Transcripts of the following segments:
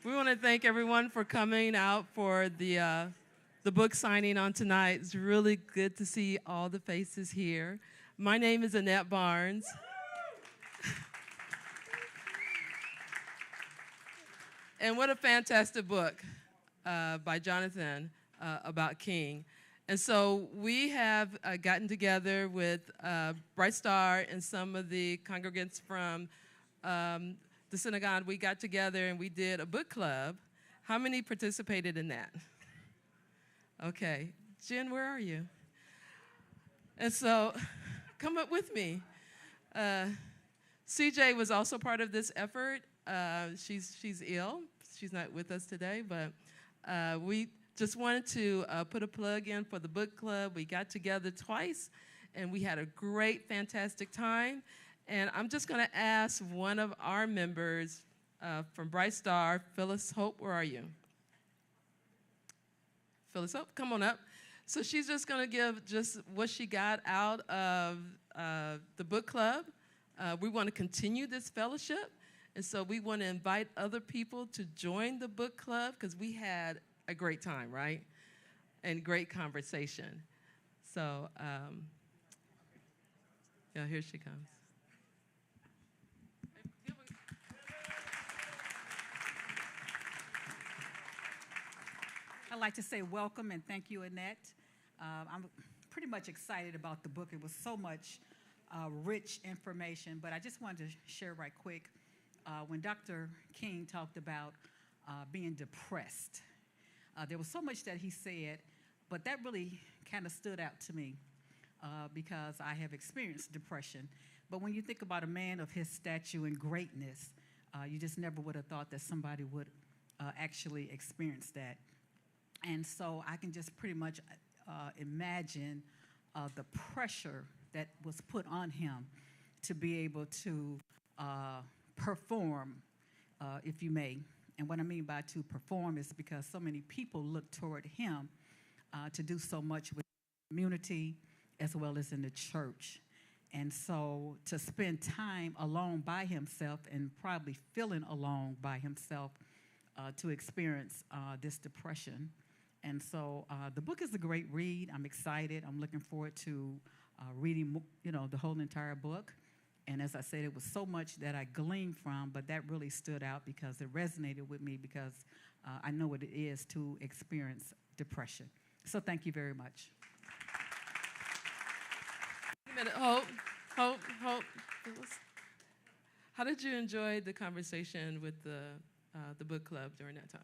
We want to thank everyone for coming out for the book signing on tonight. It's really good to see all the faces here. My name is Annette Barnes. And what a fantastic book by Jonathan about King. And so we have gotten together with Bright Star and some of the congregants from the synagogue. We got together and we did a book club. How many participated in that? Okay. Jen, where are you? And so come up with me. CJ was also part of this effort. She's ill. She's not with us today, but we just wanted to put a plug in for the book club. We got together twice, and we had a great, fantastic time. And I'm just going to ask one of our members from Bright Star, Phyllis Hope, where are you? Phyllis Hope, come on up. So she's just going to give just what she got out of the book club. We want to continue this fellowship, and so we want to invite other people to join the book club because we had a great time, right? And great conversation. So, yeah, here she comes. I'd like to say welcome and thank you, Annette. I'm pretty much excited about the book. It was so much rich information, but I just wanted to share right quick. When Dr. King talked about being depressed, there was so much that he said, but that really kind of stood out to me because I have experienced depression. But when you think about a man of his stature and greatness, you just never would have thought that somebody would actually experience that. And so I can just pretty much imagine the pressure that was put on him to be able to perform, if you may. And what I mean by to perform is because so many people look toward him to do so much with the community as well as in the church. And so to spend time alone by himself and probably feeling alone by himself to experience this depression. And so the book is a great read. I'm excited. I'm looking forward to reading, the whole entire book. And as I said, it was so much that I gleaned from, but that really stood out because it resonated with me because I know what it is to experience depression. So thank you very much. Wait a minute. Hope. How did you enjoy the conversation with the book club during that time?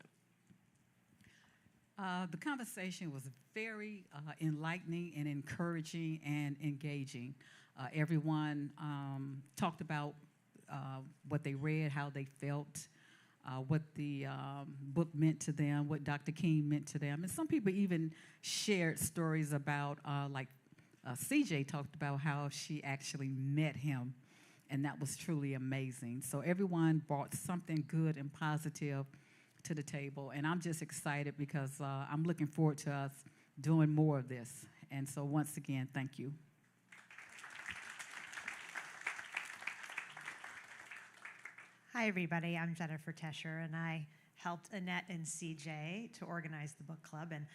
The conversation was very enlightening and encouraging and engaging. Everyone talked about what they read, how they felt, what the book meant to them, what Dr. King meant to them. And some people even shared stories about, like CJ talked about how she actually met him, and that was truly amazing. So everyone brought something good and positive to the table, and I'm just excited because I'm looking forward to us doing more of this. And so once again, thank you. Hi, everybody. I'm Jennifer Tesher, and I helped Annette and CJ to organize the book club. And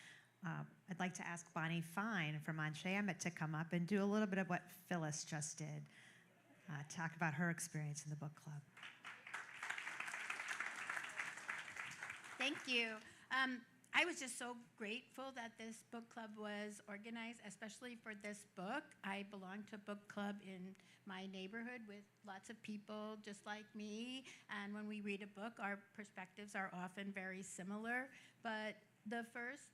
I'd like to ask Bonnie Fine from Anshe Emmett to come up and do a little bit of what Phyllis just did, talk about her experience in the book club. Thank you. I was just so grateful that this book club was organized, especially for this book. I belong to a book club in my neighborhood with lots of people just like me, and when we read a book, our perspectives are often very similar. But the first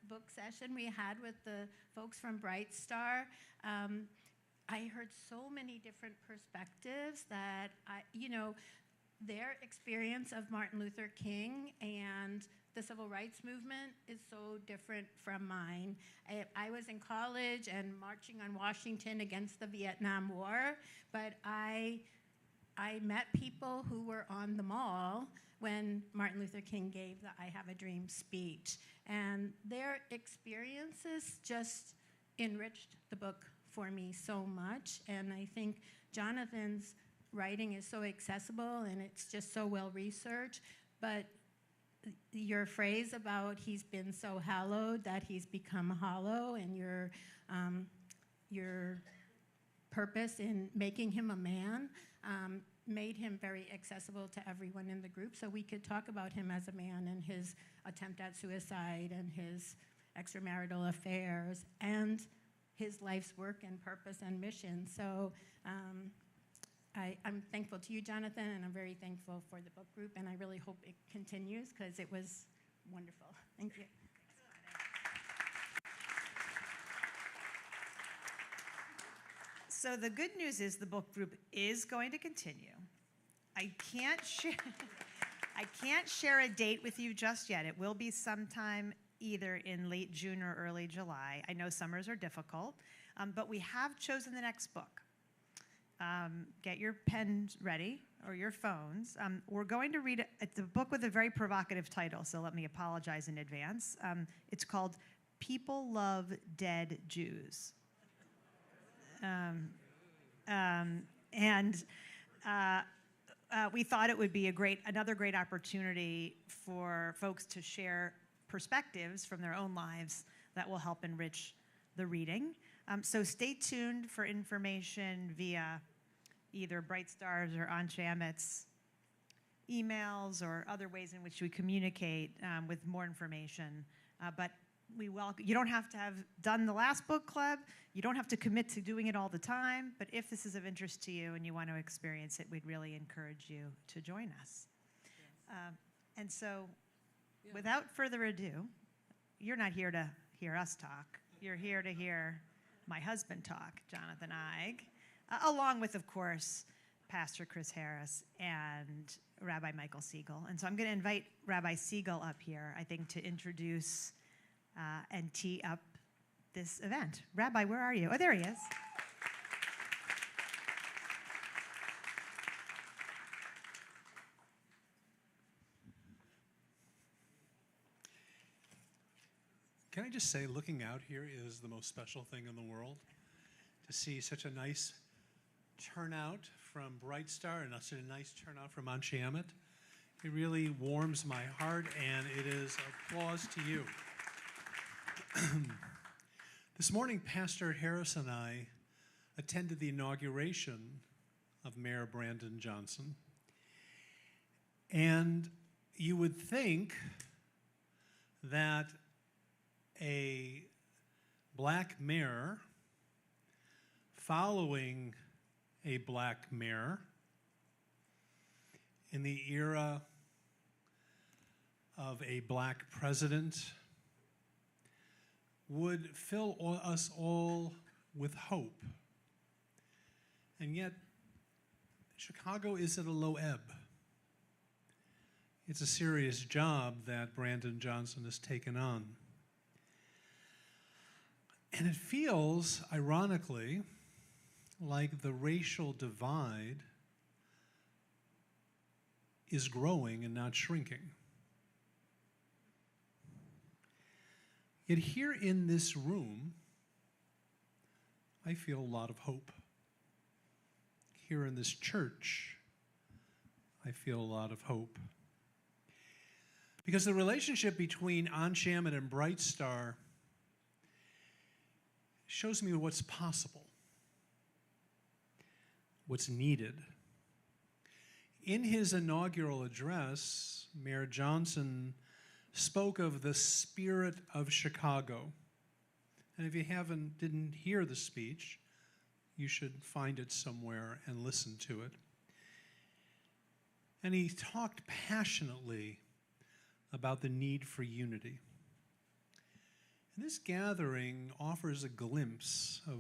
book session we had with the folks from Bright Star, I heard so many different perspectives that their experience of Martin Luther King and the civil rights movement is so different from mine. I was in college and marching on Washington against the Vietnam War, but I met people who were on the mall when Martin Luther King gave the I Have a Dream speech. And their experiences just enriched the book for me so much. And I think Jonathan's writing is so accessible and it's just so well researched. But your phrase about he's been so hallowed that he's become hollow, and your purpose in making him a man made him very accessible to everyone in the group, so we could talk about him as a man and his attempt at suicide and his extramarital affairs and his life's work and purpose and mission. So I'm thankful to you, Jonathan, and I'm very thankful for the book group, and I really hope it continues because it was wonderful. Thank you. So the good news is the book group is going to continue. I can't share a date with you just yet. It will be sometime either in late June or early July. I know summers are difficult, but we have chosen the next book. Get your pens ready or your phones. We're going to read it's a book with a very provocative title, so let me apologize in advance. It's called People Love Dead Jews. We thought it would be another great opportunity for folks to share perspectives from their own lives that will help enrich the reading. So stay tuned for information via either Bright Stars or Anshe Amit's emails or other ways in which we communicate with more information. But you don't have to have done the last book club. You don't have to commit to doing it all the time. But if this is of interest to you and you want to experience it, we'd really encourage you to join us. Yes. Without further ado, you're not here to hear us talk. You're here to hear my husband talk, Jonathan Eig, along with, of course, Pastor Chris Harris and Rabbi Michael Siegel. And so I'm going to invite Rabbi Siegel up here, I think, to introduce and tee up this event. Rabbi, where are you? Oh, there he is. Can I just say, looking out here is the most special thing in the world. To see such a nice turnout from Bright Star and such a nice turnout from Anshe Amit. It really warms my heart, and it is applause to you. This morning, Pastor Harris and I attended the inauguration of Mayor Brandon Johnson. And you would think that a black mayor following a black mayor in the era of a black president would fill us all with hope. And yet, Chicago is at a low ebb. It's a serious job that Brandon Johnson has taken on. And it feels, ironically, like the racial divide is growing and not shrinking. Yet here in this room, I feel a lot of hope. Here in this church, I feel a lot of hope. Because the relationship between Anshe Amit and Bright Star shows me what's possible, what's needed. In his inaugural address, Mayor Johnson spoke of the spirit of Chicago. And if you didn't hear the speech, you should find it somewhere and listen to it. And he talked passionately about the need for unity. And this gathering offers a glimpse of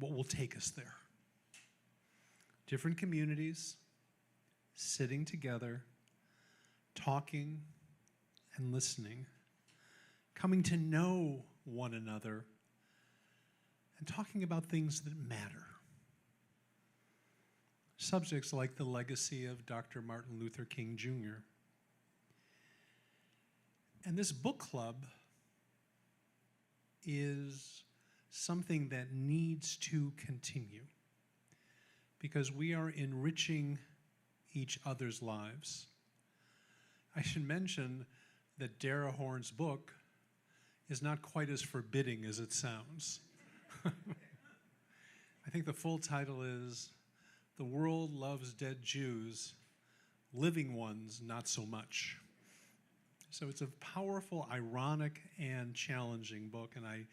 what will take us there. Different communities sitting together, talking and listening, coming to know one another, and talking about things that matter. Subjects like the legacy of Dr. Martin Luther King Jr. And this book club is something that needs to continue because we are enriching each other's lives. I should mention that Dara Horn's book is not quite as forbidding as it sounds. I think the full title is The World Loves Dead Jews, Living Ones Not So Much. So it's a powerful, ironic, and challenging book, and I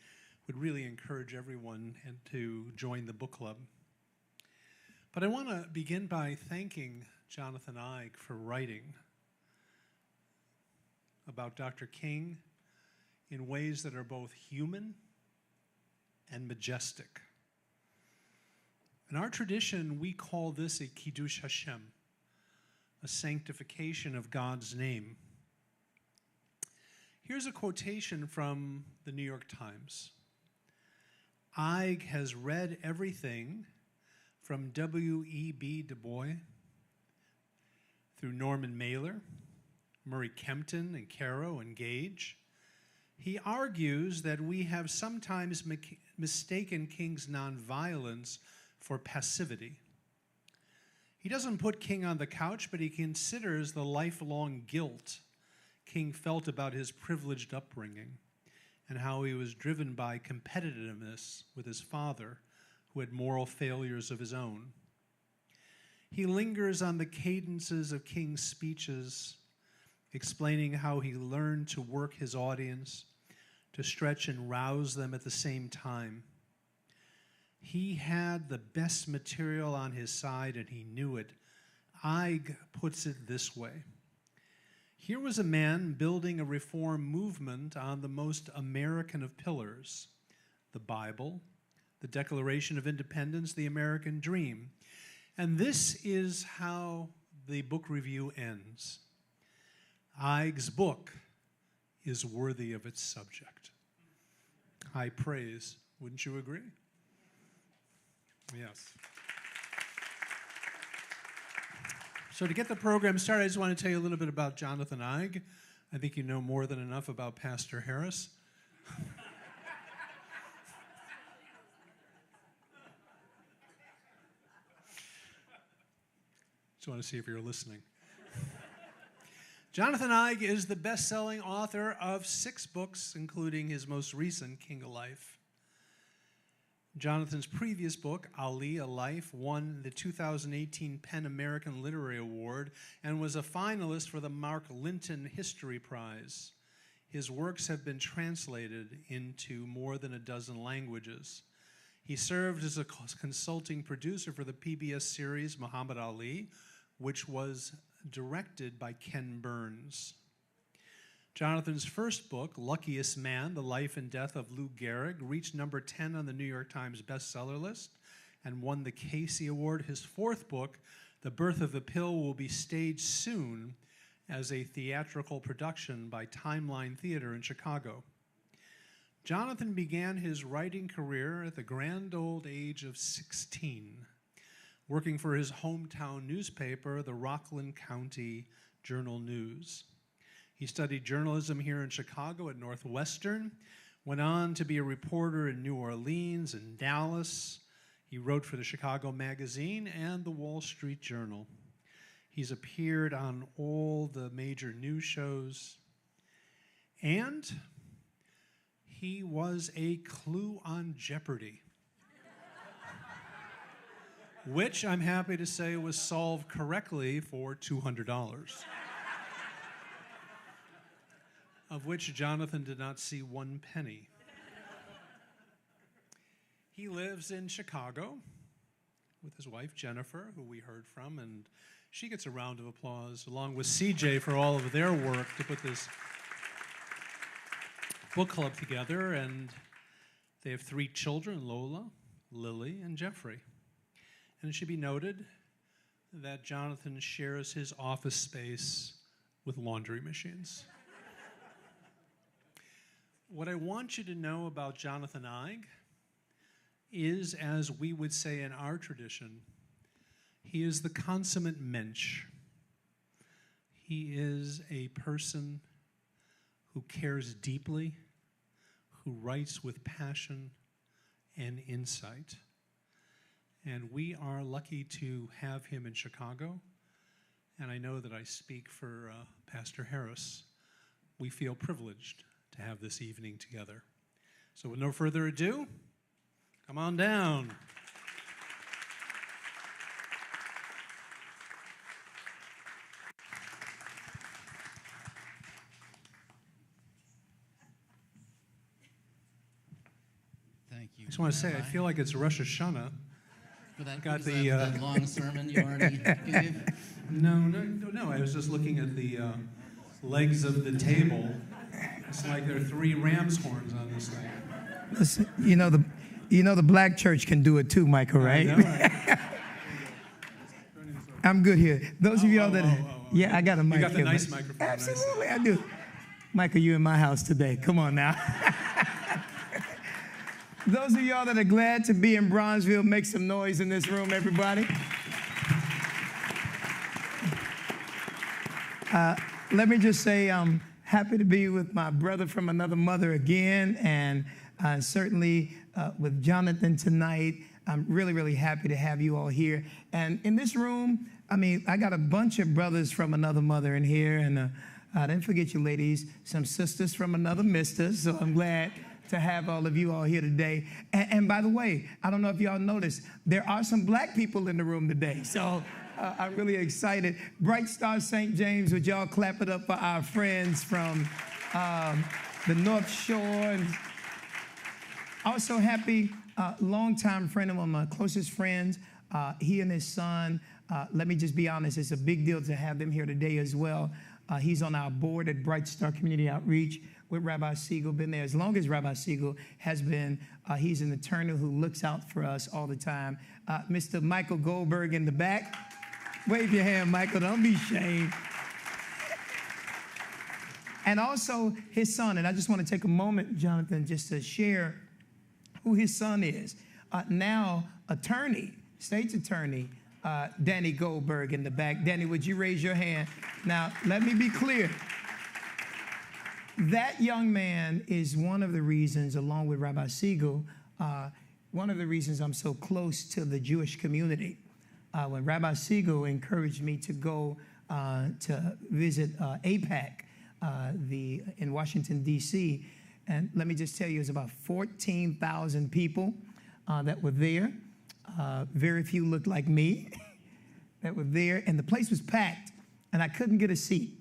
would really encourage everyone to join the book club. But I want to begin by thanking Jonathan Eig for writing about Dr. King in ways that are both human and majestic. In our tradition, we call this a Kiddush Hashem, a sanctification of God's name. Here's a quotation from the New York Times. Eig has read everything from W.E.B. Du Bois through Norman Mailer, Murray Kempton and Caro and Gage. He argues that we have sometimes mistaken King's nonviolence for passivity. He doesn't put King on the couch, but he considers the lifelong guilt King felt about his privileged upbringing and how he was driven by competitiveness with his father, who had moral failures of his own. He lingers on the cadences of King's speeches, explaining how he learned to work his audience, to stretch and rouse them at the same time. He had the best material on his side, and he knew it. Eig puts it this way. Here was a man building a reform movement on the most American of pillars, the Bible, the Declaration of Independence, the American Dream. And this is how the book review ends. Eig's book is worthy of its subject. High praise, wouldn't you agree? Yes. So to get the program started, I just want to tell you a little bit about Jonathan Eig. I think you know more than enough about Pastor Harris. Just want to see if you're listening. Jonathan Eig is the best-selling author of 6 books, including his most recent, King of Life. Jonathan's previous book, Ali, A Life, won the 2018 PEN American Literary Award and was a finalist for the Mark Linton History Prize. His works have been translated into more than a dozen languages. He served as a consulting producer for the PBS series Muhammad Ali, which was directed by Ken Burns. Jonathan's first book, Luckiest Man, The Life and Death of Lou Gehrig, reached number 10 on the New York Times bestseller list and won the Casey Award. His fourth book, The Birth of the Pill, will be staged soon as a theatrical production by Timeline Theater in Chicago. Jonathan began his writing career at the grand old age of 16, working for his hometown newspaper, the Rockland County Journal-News. He studied journalism here in Chicago at Northwestern, went on to be a reporter in New Orleans and Dallas. He wrote for the Chicago Magazine and the Wall Street Journal. He's appeared on all the major news shows, and he was a clue on Jeopardy! Which I'm happy to say was solved correctly for $200. Of which Jonathan did not see one penny. He lives in Chicago with his wife, Jennifer, who we heard from, and she gets a round of applause, along with CJ, for all of their work to put this book club together. And they have 3 children, Lola, Lily, and Jeffrey. And it should be noted that Jonathan shares his office space with laundry machines. What I want you to know about Jonathan Eig is, as we would say in our tradition, he is the consummate mensch. He is a person who cares deeply, who writes with passion and insight. And we are lucky to have him in Chicago. and I know that I speak for Pastor Harris. We feel privileged to have this evening together. So with no further ado, come on down. Thank you. I just want to say, I feel like it's Rosh Hashanah. For that, got was the, that long sermon you already gave? No. I was just looking at the legs of the table. It's like there are 3 ram's horns on this thing. Listen, you know the black church can do it too, Michael, right? I know, right? I'm good here. Those of y'all that, yeah, I got a mic. You got the here, nice but- microphone. Absolutely, I do. Michael, you in my house today. Come on now. Those of y'all that are glad to be in Bronzeville, make some noise in this room, everybody. Let me just say I'm happy to be with my brother from another mother again, and certainly with Jonathan tonight. I'm really, really happy to have you all here. And in this room, I mean, I got a bunch of brothers from another mother in here, and I didn't forget you ladies, some sisters from another mister, so I'm glad to have all of you all here today. And by the way, I don't know if y'all noticed, there are some black people in the room today, so I'm really excited. Bright Star St. James, would y'all clap it up for our friends from the North Shore? And also happy, longtime friend of one of my closest friends, he and his son. Let me just be honest, it's a big deal to have them here today as well. He's on our board at Bright Star Community Outreach with Rabbi Siegel, been there as long as Rabbi Siegel has been. He's an attorney who looks out for us all the time. Mr. Michael Goldberg in the back. Wave your hand, Michael, don't be ashamed. And also his son, and I just want to take a moment, Jonathan, just to share who his son is. Now attorney, state's attorney, Danny Goldberg in the back. Danny, would you raise your hand? Now, let me be clear. That young man is one of the reasons, along with Rabbi Siegel, one of the reasons I'm so close to the Jewish community. When Rabbi Siegel encouraged me to go to visit AIPAC in Washington, D.C., and let me just tell you, it was about 14,000 people that were there. Very few looked like me that were there, and the place was packed, and I couldn't get a seat.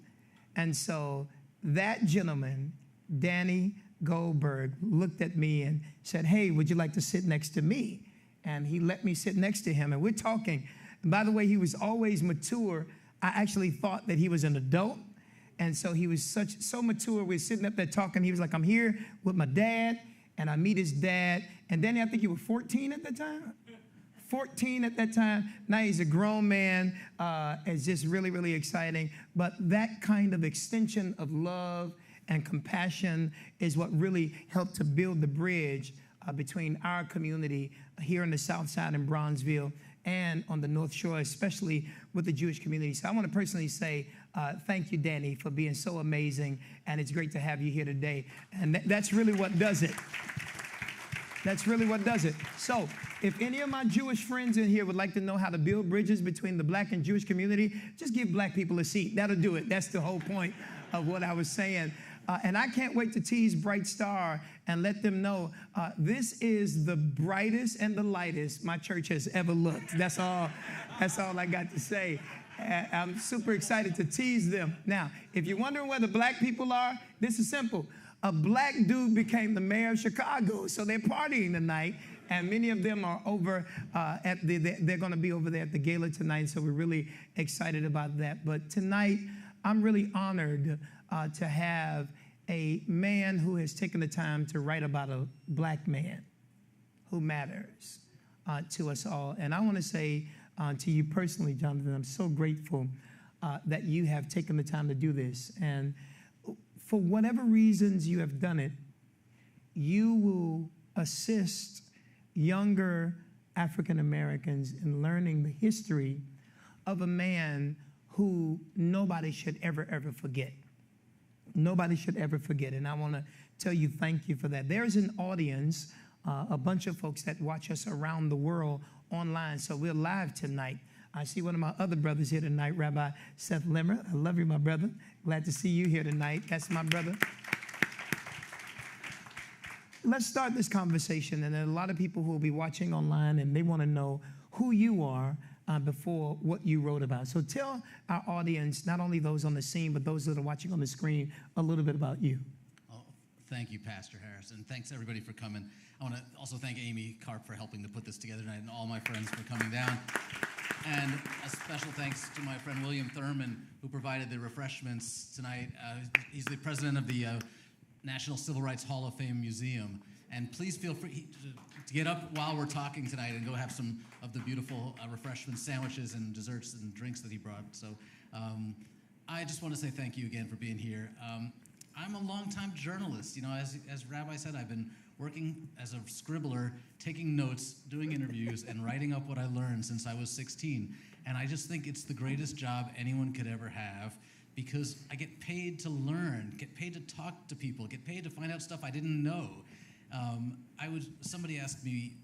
And so that gentleman, Danny Goldberg, looked at me and said, "Hey, would you like to sit next to me?" And he let me sit next to him, and we're talking. And by the way, he was always mature. I actually thought that he was an adult, and so he was so mature. We're sitting up there talking. He was like, "I'm here with my dad," and I meet his dad. And Danny, I think you were 14 at the time. 14 at that time. Now he's a grown man. It's just really, really exciting. But that kind of extension of love and compassion is what really helped to build the bridge between our community here in the South Side in Bronzeville and on the North Shore, especially with the Jewish community. So I want to personally say thank you, Danny, for being so amazing. And it's great to have you here today. And that's really what does it. That's really what does it. So if any of my Jewish friends in here would like to know how to build bridges between the black and Jewish community, just give black people a seat. That'll do it. That's the whole point of what I was saying. And I can't wait to tease Bright Star and let them know this is the brightest and the lightest my church has ever looked. That's all I got to say. I'm super excited to tease them. Now, if you're wondering where the black people are, this is simple. A black dude became the mayor of Chicago, so they're partying tonight, and many of them are over they're going to be over there at the gala tonight, so we're really excited about that. But tonight, I'm really honored to have a man who has taken the time to write about a black man who matters to us all. And I want to say to you personally, Jonathan, I'm so grateful that you have taken the time to do this. And for whatever reasons you have done it, you will assist younger African Americans in learning the history of a man who nobody should ever, ever forget. Nobody should ever forget. And I want to tell you thank you for that. There's an audience, a bunch of folks that watch us around the world online. So we're live tonight. I see one of my other brothers here tonight, Rabbi Seth Limmer. I love you, my brother. Glad to see you here tonight. That's my brother. Let's start this conversation. And there are a lot of people who will be watching online, and they want to know who you are before what you wrote about. So tell our audience, not only those on the scene, but those that are watching on the screen, a little bit about you. Oh, thank you, Pastor Harris, and thanks everybody for coming. I want to also thank Amy Karp for helping to put this together tonight, and all my friends for coming down. And a special thanks to my friend William Thurman, who provided the refreshments tonight. He's the president of the National Civil Rights Hall of Fame Museum. And please feel free to get up while we're talking tonight and go have some of the beautiful refreshments, sandwiches, and desserts and drinks that he brought. So I just want to say thank you again for being here. I'm a longtime journalist. You know, as Rabbi said, I've been working as a scribbler, taking notes, doing interviews, and writing up what I learned since I was 16. And I just think it's the greatest job anyone could ever have, because I get paid to learn, get paid to talk to people, get paid to find out stuff I didn't know. Somebody asked me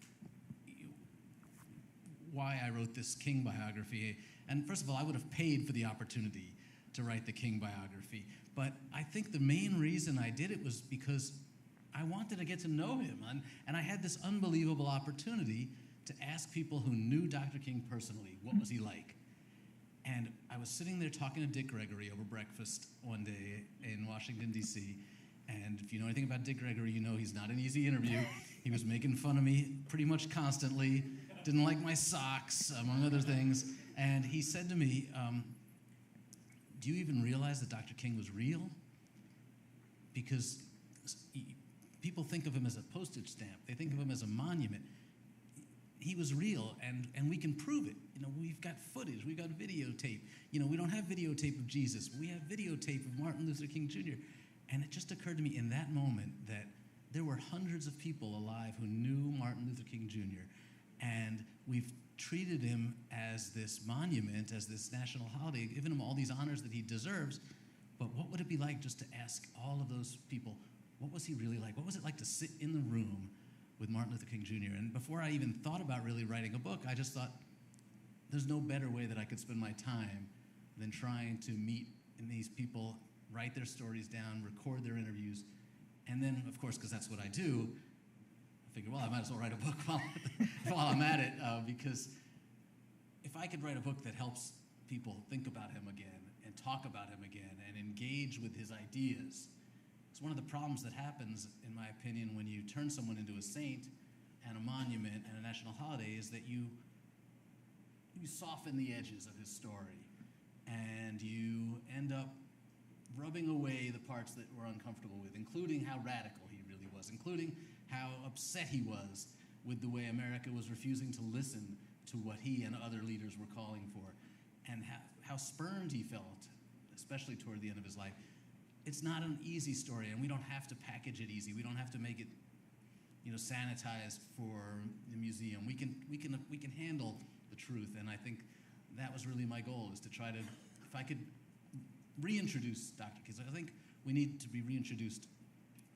why I wrote this King biography. And first of all, I would have paid for the opportunity to write the King biography. But I think the main reason I did it was because I wanted to get to know him. And I had this unbelievable opportunity to ask people who knew Dr. King personally, what was he like? And I was sitting there talking to Dick Gregory over breakfast one day in Washington, D.C., and if you know anything about Dick Gregory, you know he's not an easy interview. He was making fun of me pretty much constantly, didn't like my socks, among other things. And he said to me, do you even realize that Dr. King was real? Because people think of him as a postage stamp. They think of him as a monument. He was real, and we can prove it. You know, we've got footage, we've got videotape. You know, we don't have videotape of Jesus, but we have videotape of Martin Luther King Jr., and it just occurred to me in that moment that there were hundreds of people alive who knew Martin Luther King Jr., and we've treated him as this monument, as this national holiday, given him all these honors that he deserves. But what would it be like just to ask all of those people, what was he really like? What was it like to sit in the room with Martin Luther King Jr.? And before I even thought about really writing a book, I just thought, there's no better way that I could spend my time than trying to meet these people, write their stories down, record their interviews, and then, of course, because that's what I do, I figured, well, I might as well write a book while I'm at it, because if I could write a book that helps people think about him again and talk about him again and engage with his ideas, it's one of the problems that happens, in my opinion, when you turn someone into a saint and a monument and a national holiday, is that you soften the edges of his story, and you end up rubbing away the parts that we're uncomfortable with, including how radical he really was, including how upset he was with the way America was refusing to listen to what he and other leaders were calling for, and how spurned he felt, especially toward the end of his life. It's not an easy story, and we don't have to package it easy. We don't have to make it, sanitized for the museum. We can handle the truth, and I think that was really my goal, is to try to, if I could reintroduce Dr. King. I think we need to be reintroduced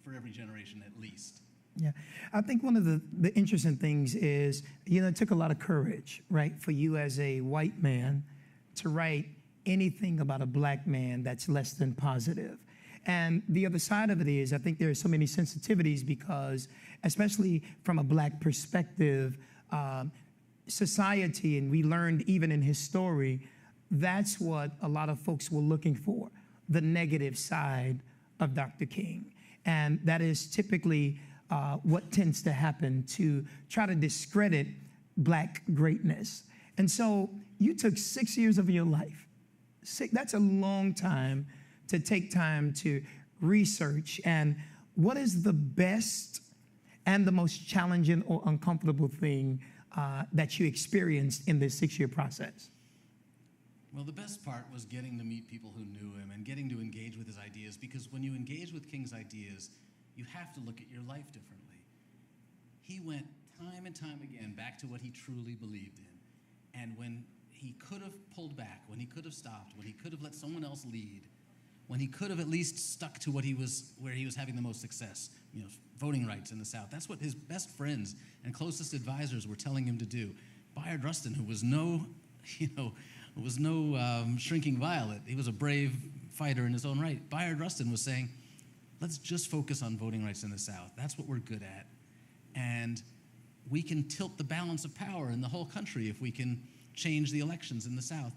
for every generation at least. Yeah, I think one of the interesting things is, it took a lot of courage, right, for you as a white man to write anything about a black man that's less than positive. And the other side of it is, I think there are so many sensitivities because, especially from a black perspective, society, and we learned even in his story, that's what a lot of folks were looking for, the negative side of Dr. King. And that is typically what tends to happen, to try to discredit black greatness. And so you took 6 years of your life. That's a long time to take time to research. And what is the best and the most challenging or uncomfortable thing that you experienced in this 6-year process? Well, the best part was getting to meet people who knew him and getting to engage with his ideas, because when you engage with King's ideas, you have to look at your life differently. He went time and time again back to what he truly believed in. And when he could have pulled back, when he could have stopped, when he could have let someone else lead, when he could have at least stuck to where he was having the most success, voting rights in the South. That's what his best friends and closest advisors were telling him to do. Bayard Rustin, who was no was no shrinking violet. He was a brave fighter in his own right. Bayard Rustin was saying, let's just focus on voting rights in the South. That's what we're good at. And we can tilt the balance of power in the whole country if we can change the elections in the South.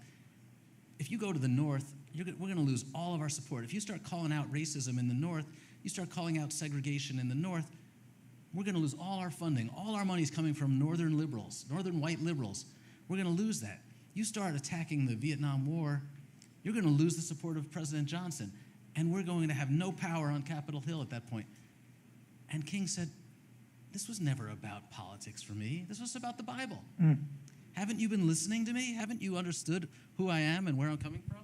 If you go to the North, we're going to lose all of our support. If you start calling out racism in the North, you start calling out segregation in the North, we're going to lose all our funding. All our money is coming from Northern liberals, Northern white liberals. We're going to lose that. You start attacking the Vietnam War, you're going to lose the support of President Johnson, and we're going to have no power on Capitol Hill at that point. And King said, this was never about politics for me. This was about the Bible. Haven't you been listening to me? Haven't you understood who I am and where I'm coming from?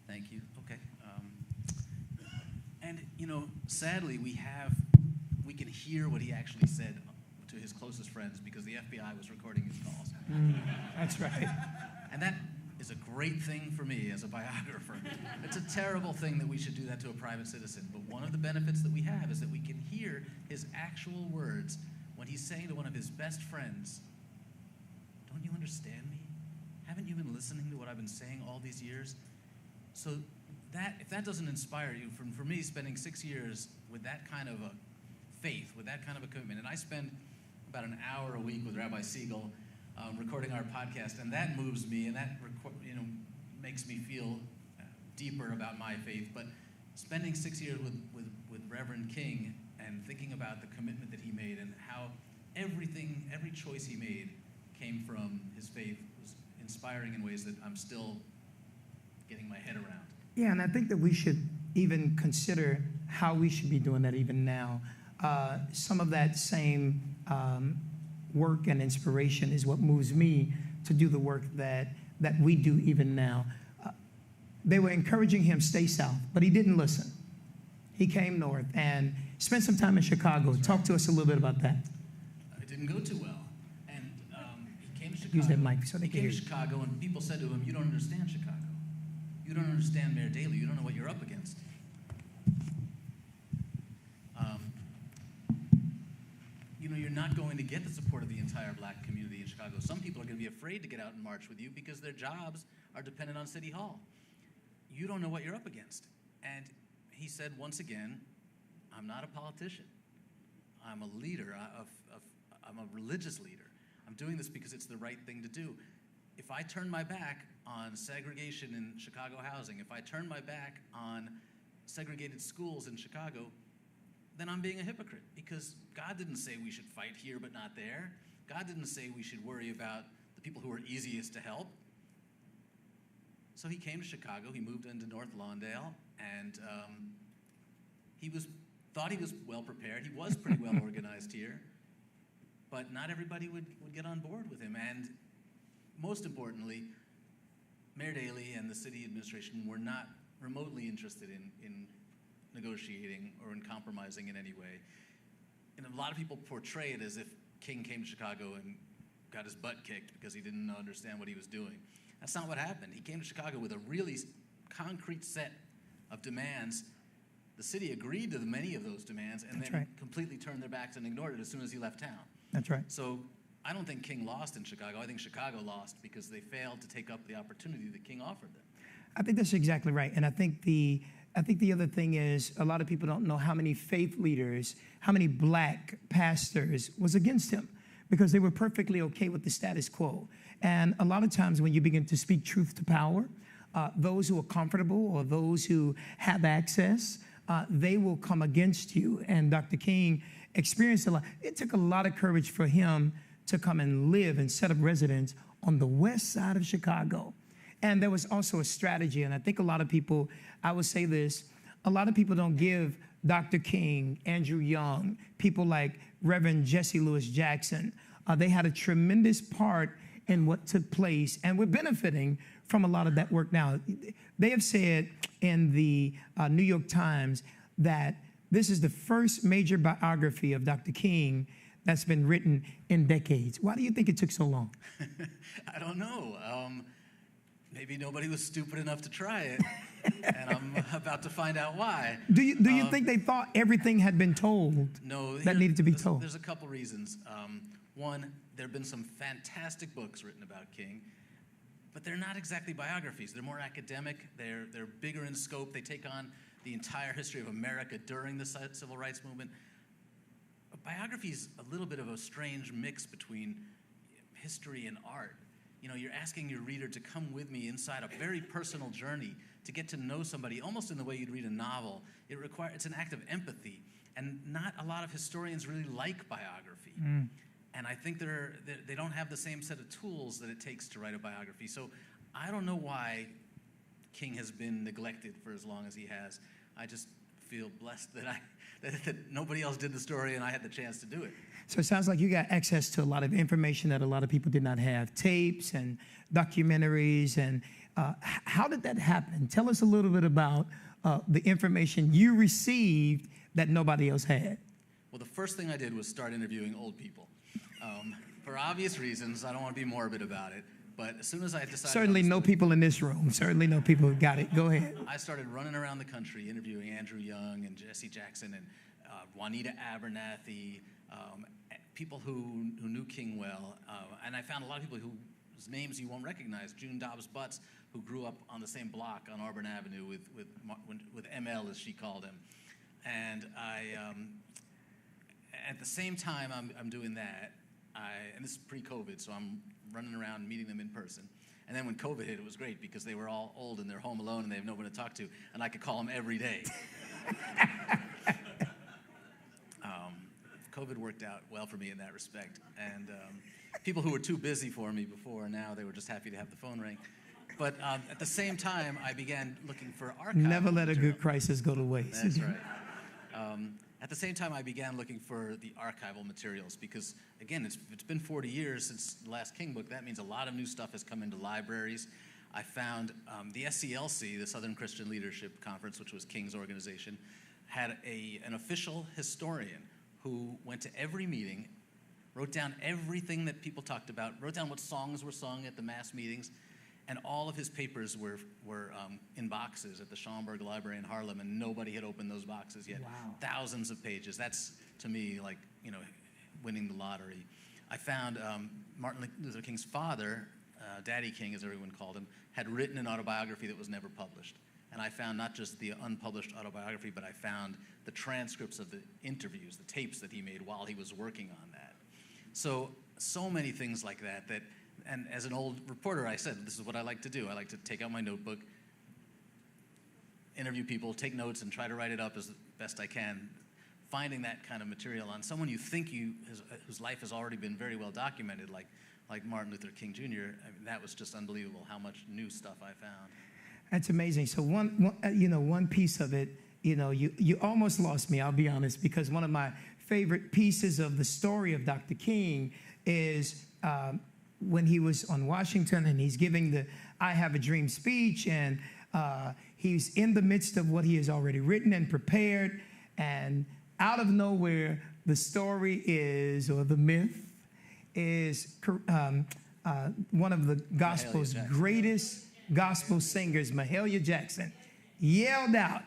Thank you. Okay. And sadly, we can hear what he actually said to his closest friends because the FBI was recording his calls. That's right. And that is a great thing for me as a biographer. It's a terrible thing that we should do that to a private citizen. But one of the benefits that we have is that we can hear his actual words when he's saying to one of his best friends, don't you understand me? Haven't you been listening to what I've been saying all these years? So if that doesn't inspire you, for me, spending 6 years with that kind of a faith, with that kind of a commitment, and I spend about an hour a week with Rabbi Siegel recording our podcast, and that moves me, and that makes me feel deeper about my faith. But spending 6 years with Reverend King and thinking about the commitment that he made and how every choice he made came from his faith was inspiring in ways that I'm still getting my head around. Yeah, and I think that we should even consider how we should be doing that even now. Some of that same work and inspiration is what moves me to do the work that we do even now. They were encouraging him, stay south, but he didn't listen. He came north and spent some time in Chicago. Talk to us a little bit about that. It didn't go too well. And he came to Chicago. Use that mic so they can hear you. He came to Chicago, and people said to him, you don't understand Chicago. You don't understand Mayor Daley. You don't know what you're up against. You're not going to get the support of the entire black community in Chicago. Some people are going to be afraid to get out and march with you because their jobs are dependent on City Hall. You don't know what you're up against. And he said, once again, I'm not a politician. I'm a leader. I'm a religious leader. I'm doing this because it's the right thing to do. If I turn my back on segregation in Chicago housing, if I turn my back on segregated schools in Chicago, then I'm being a hypocrite because God didn't say we should fight here but not there. God didn't say we should worry about the people who are easiest to help. So he came to Chicago, he moved into North Lawndale, and he thought he was well prepared. He was pretty well organized here, but not everybody would get on board with him. And most importantly, Mayor Daley and the city administration were not remotely interested in negotiating or in compromising in any way. And a lot of people portray it as if King came to Chicago and got his butt kicked because he didn't understand what he was doing. That's not what happened. He came to Chicago with a really concrete set of demands. The city agreed to many of those demands and then completely turned their backs and ignored it as soon as he left town. That's right. So I don't think King lost in Chicago. I think Chicago lost because they failed to take up the opportunity that King offered them. I think that's exactly right. And I think the other thing is a lot of people don't know how many faith leaders, how many black pastors was against him because they were perfectly okay with the status quo. And a lot of times when you begin to speak truth to power, those who are comfortable or those who have access, they will come against you. And Dr. King experienced a lot. It took a lot of courage for him to come and live and set up residence on the west side of Chicago. And there was also a strategy, and I think a lot of people, I would say this, a lot of people don't give Dr. King, Andrew Young, people like Reverend Jesse Lewis Jackson, they had a tremendous part in what took place, and we're benefiting from a lot of that work now. They have said in the New York Times that this is the first major biography of Dr. King that's been written in decades. Why do you think it took so long? I don't know. Maybe nobody was stupid enough to try it, and I'm about to find out why. Do you think they thought everything had been told no, that needed to be told? There's a couple reasons. One, there have been some fantastic books written about King, but they're not exactly biographies. They're more academic. They're bigger in scope. They take on the entire history of America during the civil rights movement. A biography is a little bit of a strange mix between history and art. You know, you're asking your reader to come with me inside a very personal journey to get to know somebody, almost in the way you'd read a novel. It's an act of empathy, and not a lot of historians really like biography. And I think they don't have the same set of tools that it takes to write a biography. So I don't know why King has been neglected for as long as he has. I just feel blessed that nobody else did the story and I had the chance to do it. So it sounds like you got access to a lot of information that a lot of people did not have, tapes and documentaries. And how did that happen? Tell us a little bit about the information you received that nobody else had. Well, the first thing I did was start interviewing old people. For obvious reasons, I don't want to be morbid about it, but as soon as I decided... Certainly no people in this room. Certainly no people who got it. Go ahead. I started running around the country interviewing Andrew Young and Jesse Jackson and Juanita Abernathy, people who knew King well. And I found a lot of people whose names you won't recognize. June Dobbs Butts, who grew up on the same block on Auburn Avenue with ML, as she called him. And at the same time I'm doing that, and this is pre-COVID, so I'm running around meeting them in person. And then when COVID hit, it was great because they were all old and they're home alone and they have no one to talk to, and I could call them every day. COVID worked out well for me in that respect. And people who were too busy for me before, now they were just happy to have the phone ring. But at the same time, I began looking for archival Never let material. a good crisis go to waste. That's right. At the same time, I began looking for the archival materials because, again, it's been 40 years since the last King book. That means a lot of new stuff has come into libraries. I found the SCLC, the Southern Christian Leadership Conference, which was King's organization, had an official historian who went to every meeting, wrote down everything that people talked about, wrote down what songs were sung at the mass meetings, and all of his papers were in boxes at the Schomburg Library in Harlem, and nobody had opened those boxes yet. Wow. Thousands of pages. That's, to me, like, winning the lottery. I found Martin Luther King's father, Daddy King, as everyone called him, had written an autobiography that was never published. And I found not just the unpublished autobiography, but I found the transcripts of the interviews, the tapes that he made while he was working on that. So many things like that. And as an old reporter, I said, this is what I like to do. I like to take out my notebook, interview people, take notes, and try to write it up as best I can. Finding that kind of material on someone you think whose life has already been very well documented, like Martin Luther King Jr., I mean, that was just unbelievable how much new stuff I found. That's amazing. So one piece of it, you almost lost me, I'll be honest, because one of my favorite pieces of the story of Dr. King is when he was on Washington and he's giving the I Have a Dream speech, and he's in the midst of what he has already written and prepared, and out of nowhere, the story is, or the myth is, one of the gospel's greatest gospel singers, Mahalia Jackson, yelled out,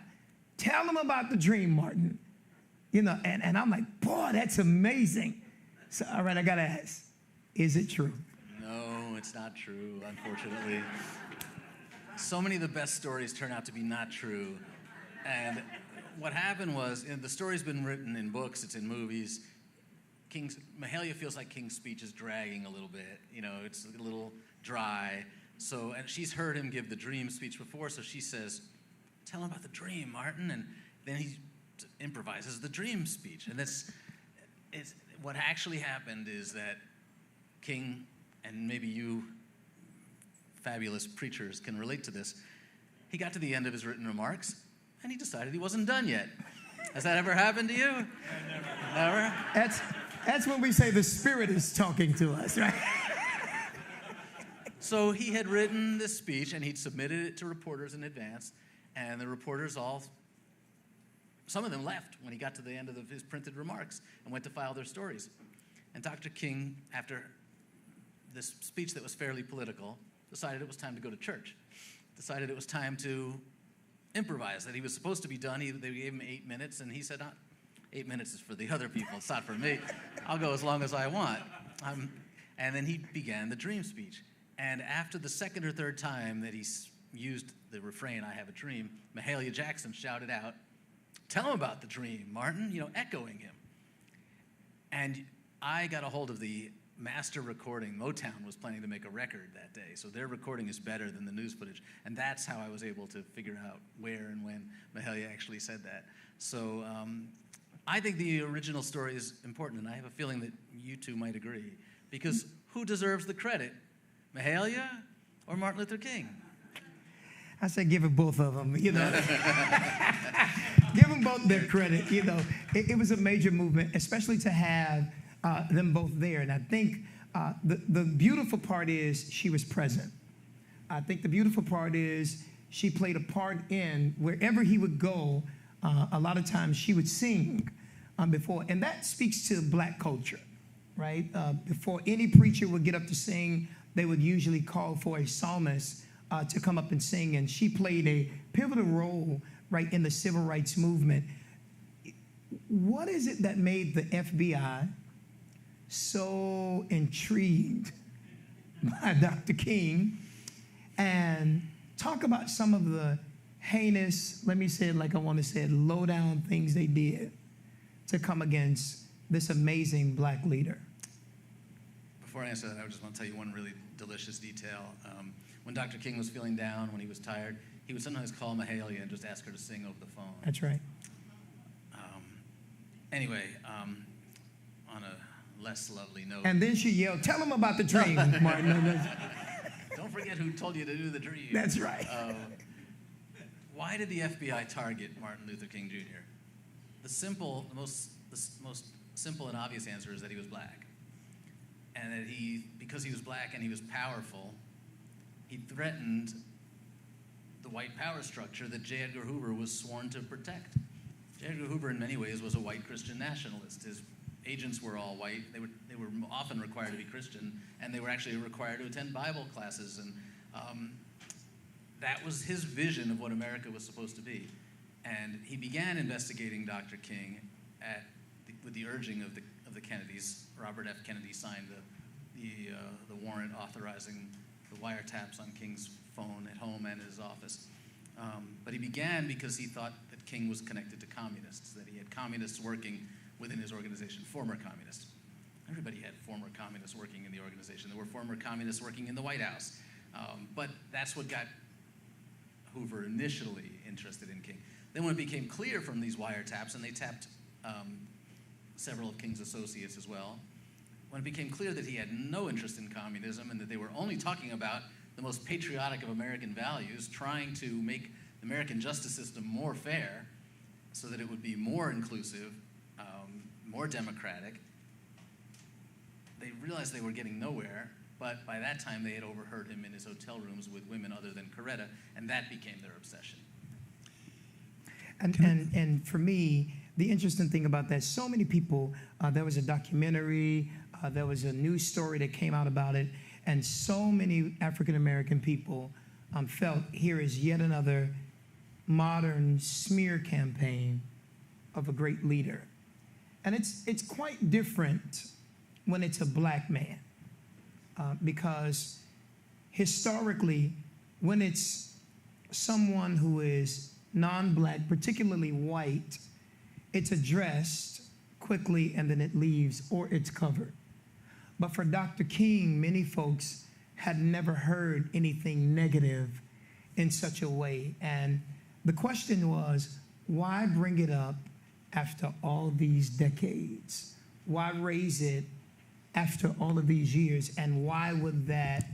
"Tell him about the dream, Martin." And I'm like, boy, that's amazing. So, all right, I got to ask, is it true? No, it's not true, unfortunately. So many of the best stories turn out to be not true. And what happened was, the story's been written in books, it's in movies. Mahalia feels like King's speech is dragging a little bit. It's a little dry. So, and she's heard him give the dream speech before, so she says, "Tell him about the dream, Martin." And then he improvises the dream speech. And what actually happened is that King, and maybe you fabulous preachers can relate to this, he got to the end of his written remarks, and he decided he wasn't done yet. Has that ever happened to you? Never? That's when we say the Spirit is talking to us, right? So he had written this speech, and he'd submitted it to reporters in advance, and the reporters some of them left when he got to the end of his printed remarks and went to file their stories. And Dr. King, after this speech that was fairly political, decided it was time to go to church, decided it was time to improvise, that he was supposed to be done. They gave him 8 minutes, and he said, 8 minutes is for the other people, it's not for me. I'll go as long as I want. And then he began the dream speech. And after the second or third time that he used the refrain, "I have a dream," Mahalia Jackson shouted out, "Tell him about the dream, Martin," echoing him. And I got a hold of the master recording. Motown was planning to make a record that day, so their recording is better than the news footage. And that's how I was able to figure out where and when Mahalia actually said that. So I think the original story is important, and I have a feeling that you two might agree. Because who deserves the credit, Mahalia or Martin Luther King? I say give it both of them, Give them both their credit, It was a major movement, especially to have them both there. And I think the beautiful part is she was present. I think the beautiful part is she played a part in wherever he would go. A lot of times she would sing before. And that speaks to black culture, right? Before any preacher would get up to sing, they would usually call for a psalmist to come up and sing. And she played a pivotal role, right, in the civil rights movement. What is it that made the FBI so intrigued by Dr. King? And talk about some of the heinous, let me say it like I want to say it, low-down things they did to come against this amazing black leader. Before I answer that, I just want to tell you one really delicious detail. When Dr. King was feeling down, when he was tired, he would sometimes call Mahalia and just ask her to sing over the phone. That's right. Anyway, on a less lovely note. And then she yelled, "Tell him about the dream, Martin." Don't forget who told you to do the dream. That's right. Why did the FBI target Martin Luther King Jr.? The most simple and obvious answer is that he was black. And that because he was black and he was powerful, he threatened the white power structure that J. Edgar Hoover was sworn to protect. J. Edgar Hoover, in many ways, was a white Christian nationalist. His agents were all white. They were often required to be Christian, and they were actually required to attend Bible classes. And that was his vision of what America was supposed to be. And he began investigating Dr. King with the urging of the Kennedys. Robert F. Kennedy signed the warrant authorizing the wiretaps on King's phone at home and his office. But he began because he thought that King was connected to communists, that he had communists working within his organization, former communists. Everybody had former communists working in the organization. There were former communists working in the White House. But that's what got Hoover initially interested in King. Then when it became clear from these wiretaps, and they tapped several of King's associates as well, when it became clear that he had no interest in communism and that they were only talking about the most patriotic of American values, trying to make the American justice system more fair so that it would be more inclusive, more democratic, they realized they were getting nowhere. But by that time, they had overheard him in his hotel rooms with women other than Coretta, and that became their obsession. And for me, the interesting thing about that, so many people, there was a documentary, there was a news story that came out about it, and so many African-American people felt here is yet another modern smear campaign of a great leader. And it's quite different when it's a black man, because historically, when it's someone who is non-black, particularly white, it's addressed quickly and then it leaves, or it's covered. But for Dr. King, many folks had never heard anything negative in such a way. And the question was, why bring it up after all these decades? Why raise it after all of these years? And why would that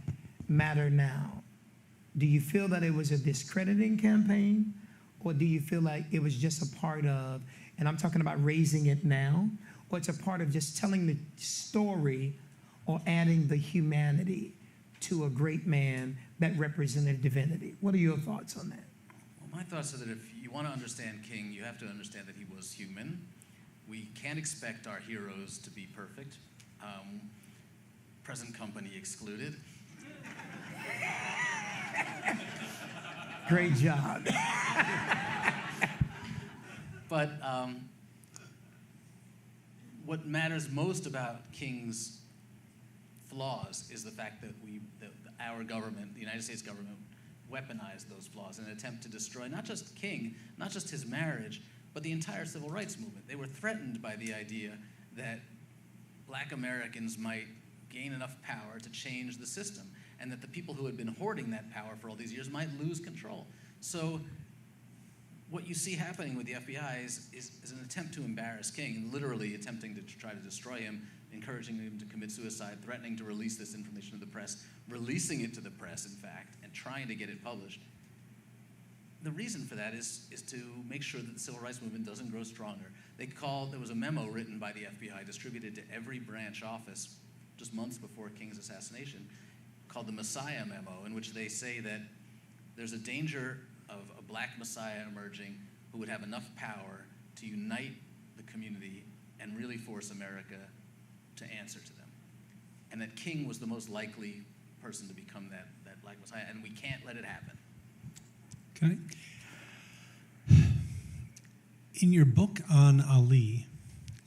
matter now? Do you feel that it was a discrediting campaign? Or do you feel like it was just a part of, and I'm talking about raising it now, or it's a part of just telling the story or adding the humanity to a great man that represented divinity? What are your thoughts on that? Well, my thoughts are that if you want to understand King, you have to understand that he was human. We can't expect our heroes to be perfect, present company excluded. Great job. But what matters most about King's flaws is the fact that our government, the United States government, weaponized those flaws in an attempt to destroy not just King, not just his marriage, but the entire civil rights movement. They were threatened by the idea that Black Americans might gain enough power to change the system, and that the people who had been hoarding that power for all these years might lose control. So what you see happening with the FBI is an attempt to embarrass King, literally attempting to try to destroy him, encouraging him to commit suicide, threatening to release this information to the press, releasing it to the press, in fact, and trying to get it published. The reason for that is to make sure that the civil rights movement doesn't grow stronger. There was a memo written by the FBI, distributed to every branch office just months before King's assassination, called the Messiah Memo, in which they say that there's a danger of a Black Messiah emerging who would have enough power to unite the community and really force America to answer to them. And that King was the most likely person to become that Black Messiah, and we can't let it happen. Okay. In your book on Ali,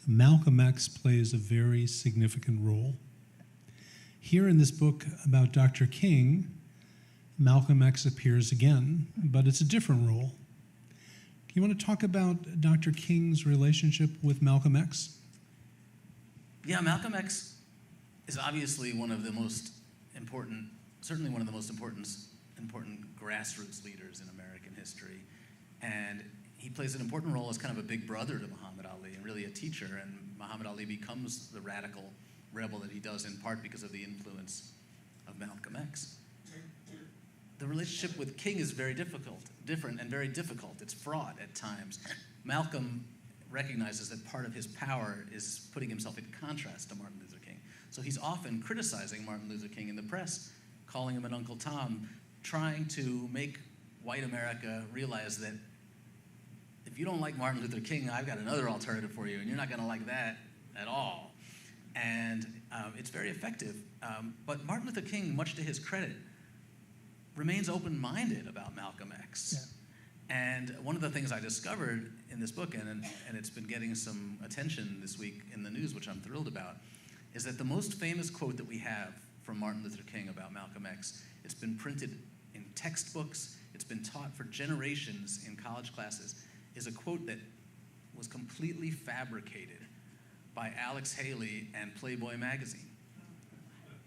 Malcolm X plays a very significant role. Here in this book about Dr. King, Malcolm X appears again, but it's a different role. You want to talk about Dr. King's relationship with Malcolm X? Yeah, Malcolm X is obviously one of the most important, certainly one of the most important grassroots leaders in American history. And he plays an important role as kind of a big brother to Muhammad Ali and really a teacher. And Muhammad Ali becomes the radical rebel that he does in part because of the influence of Malcolm X. The relationship with King is different and very difficult. It's fraught at times. Malcolm recognizes that part of his power is putting himself in contrast to Martin Luther King. So he's often criticizing Martin Luther King in the press, calling him an Uncle Tom, trying to make white America realize that if you don't like Martin Luther King, I've got another alternative for you, and you're not going to like that at all. And it's very effective. But Martin Luther King, much to his credit, remains open-minded about Malcolm X. Yeah. And one of the things I discovered in this book, and it's been getting some attention this week in the news, which I'm thrilled about, is that the most famous quote that we have from Martin Luther King about Malcolm X, it's been printed in textbooks, it's been taught for generations in college classes, is a quote that was completely fabricated by Alex Haley and Playboy magazine.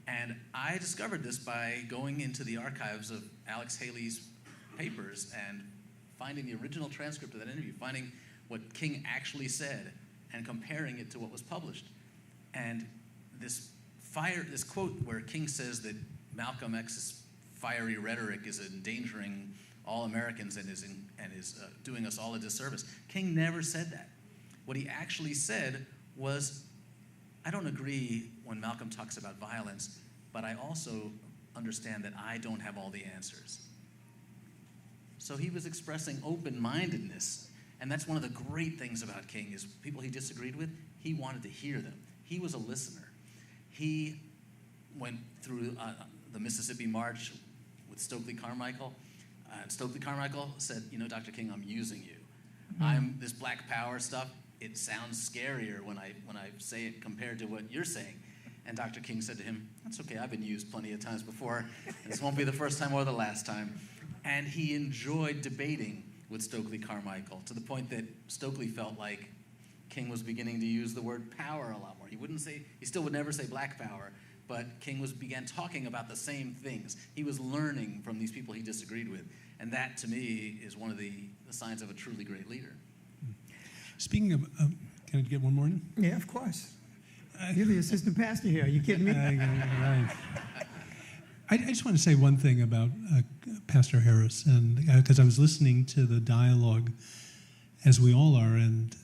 And I discovered this by going into the archives of Alex Haley's papers and finding the original transcript of that interview, finding what King actually said and comparing it to what was published. And this quote where King says that Malcolm X's fiery rhetoric is endangering all Americans and is doing us all a disservice. King never said that. What he actually said was, I don't agree when Malcolm talks about violence, but I also understand that I don't have all the answers. So he was expressing open-mindedness, and that's one of the great things about King is people he disagreed with, he wanted to hear them. He was a listener. He went through the Mississippi March with Stokely Carmichael, and Stokely Carmichael said, Dr. King, I'm using you. Mm-hmm. This Black Power stuff, it sounds scarier when I say it compared to what you're saying. And Dr. King said to him, that's okay, I've been used plenty of times before. This won't be the first time or the last time. And he enjoyed debating with Stokely Carmichael to the point that Stokely felt like King was beginning to use the word power a lot more. He still would never say Black Power, but King began talking about the same things. He was learning from these people he disagreed with. And that, to me, is one of the signs of a truly great leader. Speaking of, can I get one more in? Yeah, of course. You're the assistant pastor here. Are you kidding me? Right. I just want to say one thing about Pastor Harris, and because I was listening to the dialogue, as we all are, and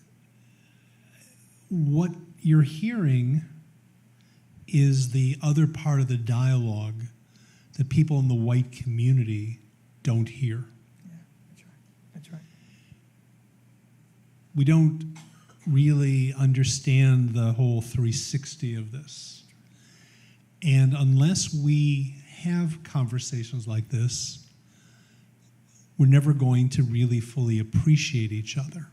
what you're hearing is the other part of the dialogue that people in the white community don't hear. Yeah, that's right. That's right. We don't really understand the whole 360 of this. And unless we have conversations like this, we're never going to really fully appreciate each other.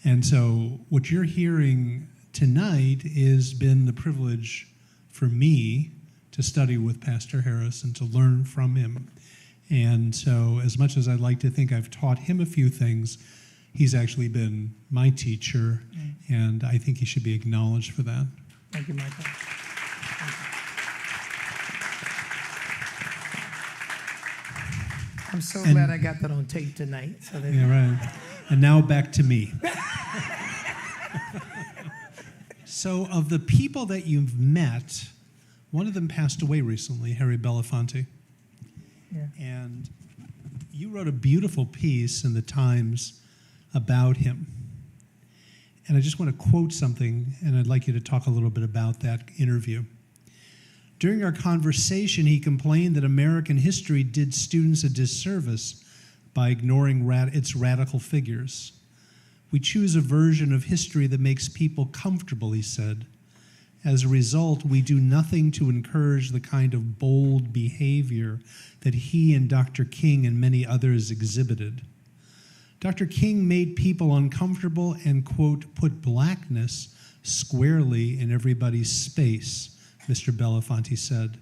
And so what you're hearing tonight has been the privilege for me to study with Pastor Harris and to learn from him. And so as much as I'd like to think I've taught him a few things, he's actually been my teacher, and I think he should be acknowledged for that. Thank you, Michael. I'm so glad I got that on tape tonight. So that Yeah, right. And now back to me. So of the people that you've met, one of them passed away recently, Harry Belafonte. Yeah. And you wrote a beautiful piece in the Times about him. And I just want to quote something, and I'd like you to talk a little bit about that interview. During our conversation, he complained that American history did students a disservice by ignoring its radical figures. We choose a version of history that makes people comfortable, he said. As a result, we do nothing to encourage the kind of bold behavior that he and Dr. King and many others exhibited. Dr. King made people uncomfortable and, quote, put blackness squarely in everybody's space, Mr. Belafonte said.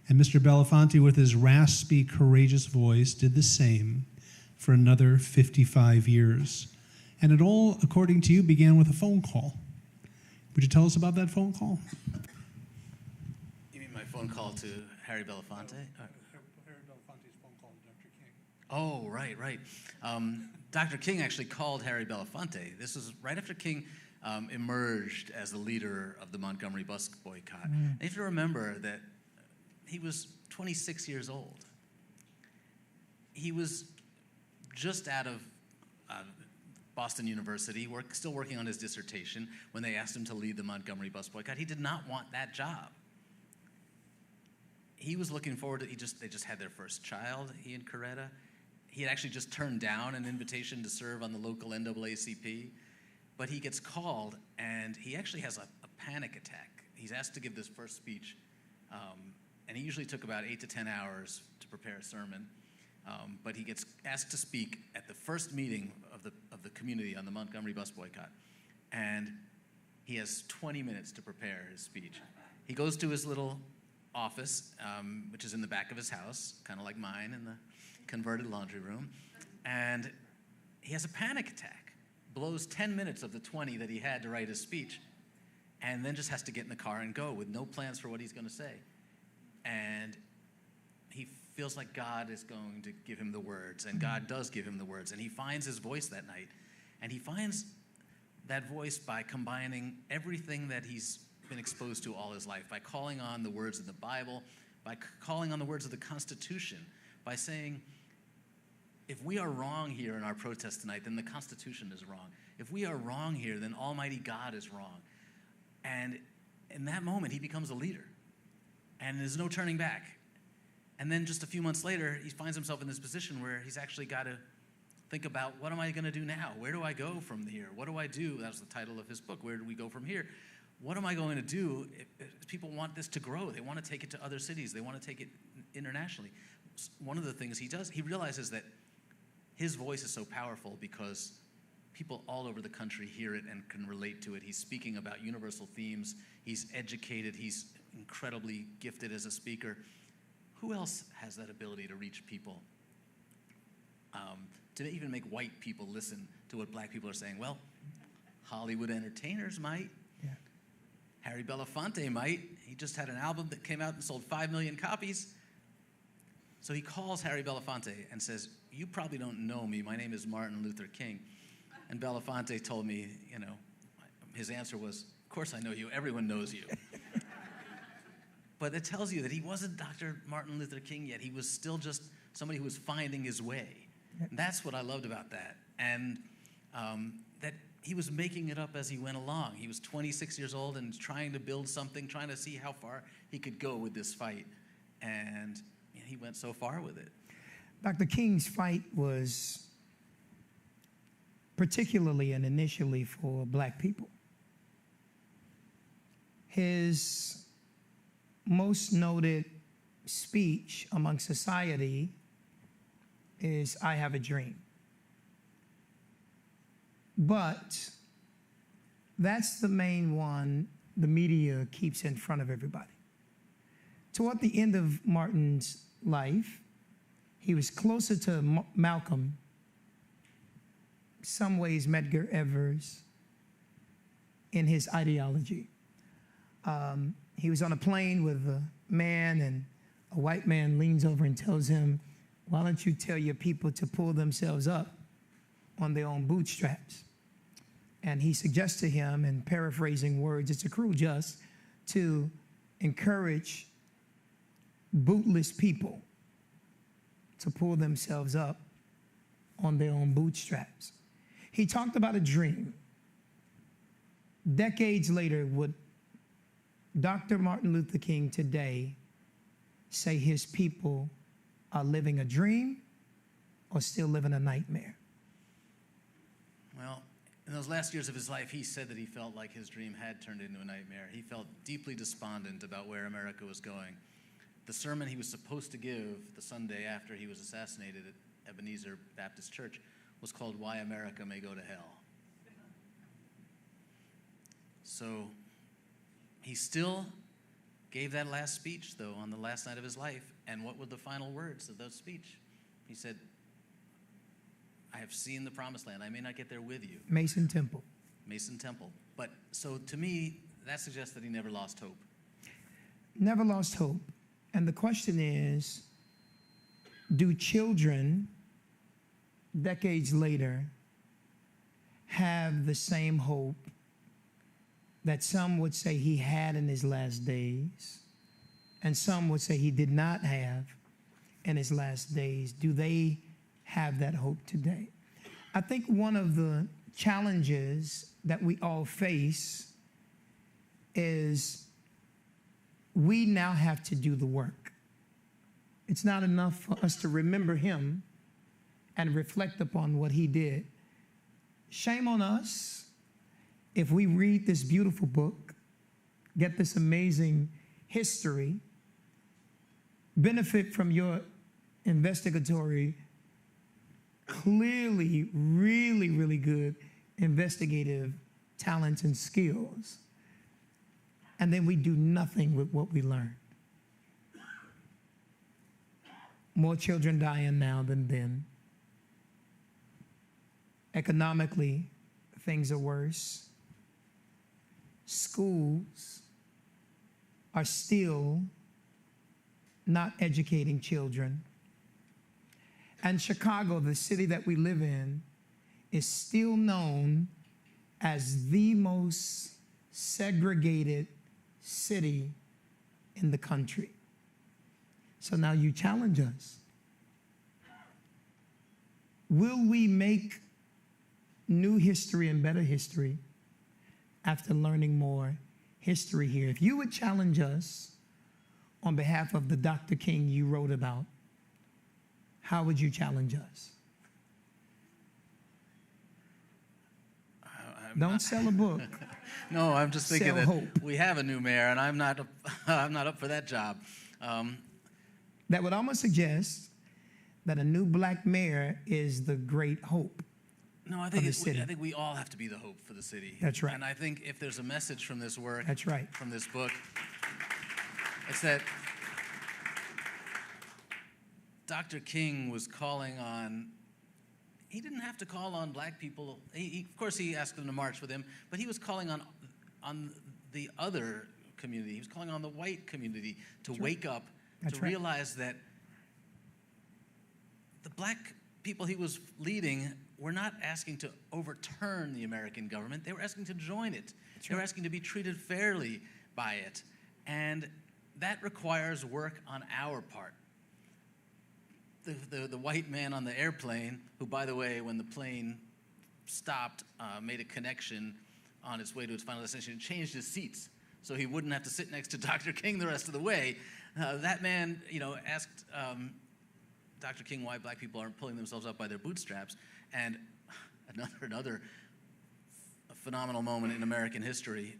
And Mr. Belafonte, with his raspy, courageous voice, did the same for another 55 years. And it all, according to you, began with a phone call. Would you tell us about that phone call? You mean my phone call to Harry Belafonte? Harry Belafonte's phone call to Dr. King. Oh, right. Dr. King actually called Harry Belafonte. This was right after King emerged as the leader of the Montgomery bus boycott. And you have to remember that he was 26 years old. He was just out of Boston University, still working on his dissertation, when they asked him to lead the Montgomery bus boycott. He did not want that job. He was looking forward to, they just had their first child, he and Coretta. He had actually just turned down an invitation to serve on the local NAACP, but he gets called, and he actually has a panic attack. He's asked to give this first speech, and he usually took about 8 to 10 hours to prepare a sermon. But he gets asked to speak at the first meeting of the community on the Montgomery bus boycott, and he has 20 minutes to prepare his speech. He goes to his little office, which is in the back of his house, kind of like mine in the converted laundry room, and he has a panic attack, blows 10 minutes of the 20 that he had to write his speech, and then just has to get in the car and go with no plans for what he's going to say. And he feels like God is going to give him the words, and God does give him the words, and he finds his voice that night. And he finds that voice by combining everything that he's been exposed to all his life, by calling on the words of the Bible, by calling on the words of the Constitution, by saying, if we are wrong here in our protest tonight, then the Constitution is wrong. If we are wrong here, then Almighty God is wrong. And in that moment, he becomes a leader, and there's no turning back. And then just a few months later, he finds himself in this position where he's actually got to think about, what am I going to do now? Where do I go from here? What do I do? That was the title of his book, Where Do We Go From Here? What am I going to do if people want this to grow? They want to take it to other cities. They want to take it internationally. One of the things he does, he realizes that his voice is so powerful because people all over the country hear it and can relate to it. He's speaking about universal themes. He's educated. He's incredibly gifted as a speaker. Who else has that ability to reach people? To even make white people listen to what black people are saying? Well, Hollywood entertainers might. Yeah. Harry Belafonte might. He just had an album that came out and sold 5 million copies. So he calls Harry Belafonte and says, you probably don't know me. My name is Martin Luther King. And Belafonte told me, his answer was, of course I know you. Everyone knows you. But it tells you that he wasn't Dr. Martin Luther King yet. He was still just somebody who was finding his way. And that's what I loved about that. And that he was making it up as he went along. He was 26 years old and trying to build something, trying to see how far he could go with this fight. And he went so far with it. Dr. King's fight was particularly and initially for black people. His most noted speech among society is, I have a dream. But that's the main one the media keeps in front of everybody. Toward the end of Martin's life, he was closer to Malcolm, some ways Medgar Evers, in his ideology. He was on a plane with a man, and a white man leans over and tells him, "Why don't you tell your people to pull themselves up on their own bootstraps?" And he suggests to him, in paraphrasing words, it's a cruel jest, to encourage bootless people to pull themselves up on their own bootstraps. He talked about a dream. Decades later, would Dr. Martin Luther King today say his people are living a dream or still living a nightmare? Well, in those last years of his life, he said that he felt like his dream had turned into a nightmare. He felt deeply despondent about where America was going. The sermon he was supposed to give the Sunday after he was assassinated at Ebenezer Baptist Church was called "Why America May Go to Hell." So he still gave that last speech, though, on the last night of his life. And what were the final words of that speech? He said, "I have seen the promised land. I may not get there with you." Mason Temple. Mason Temple. But so to me, that suggests that he never lost hope. Never lost hope. And the question is, do children, decades later, have the same hope that some would say he had in his last days, and some would say he did not have in his last days? Do they have that hope today? I think one of the challenges that we all face is we now have to do the work. It's not enough for us to remember him and reflect upon what he did. Shame on us if we read this beautiful book, get this amazing history, benefit from your investigatory, clearly really, really good investigative talents and skills, and then we do nothing with what we learned. More children dying now than then. Economically, things are worse. Schools are still not educating children. And Chicago, the city that we live in, is still known as the most segregated city in the country. So now you challenge us. Will we make new history and better history after learning more history here? If you would challenge us on behalf of the Dr. King you wrote about, how would you challenge us? Don't sell a book. No, I'm just thinking Sell that hope. we have a new mayor, and I'm not up for that job. That would almost suggest that a new black mayor is the great hope. No, I the think city. I think we all have to be the hope for the city. That's right. And I think if there's a message from this work, That's right. from this book, it's that Dr. King was calling on. He didn't have to call on black people. Of course, he asked them to march with him, but he was calling on the other community. He was calling on the white community to wake up, to realize that the black people he was leading were not asking to overturn the American government. They were asking to join it. They were asking to be treated fairly by it. And that requires work on our part. The white man on the airplane, who, by the way, when the plane stopped, made a connection on its way to its final destination, changed his seats so he wouldn't have to sit next to Dr. King the rest of the way. That man, asked Dr. King why black people aren't pulling themselves up by their bootstraps. And another phenomenal moment in American history,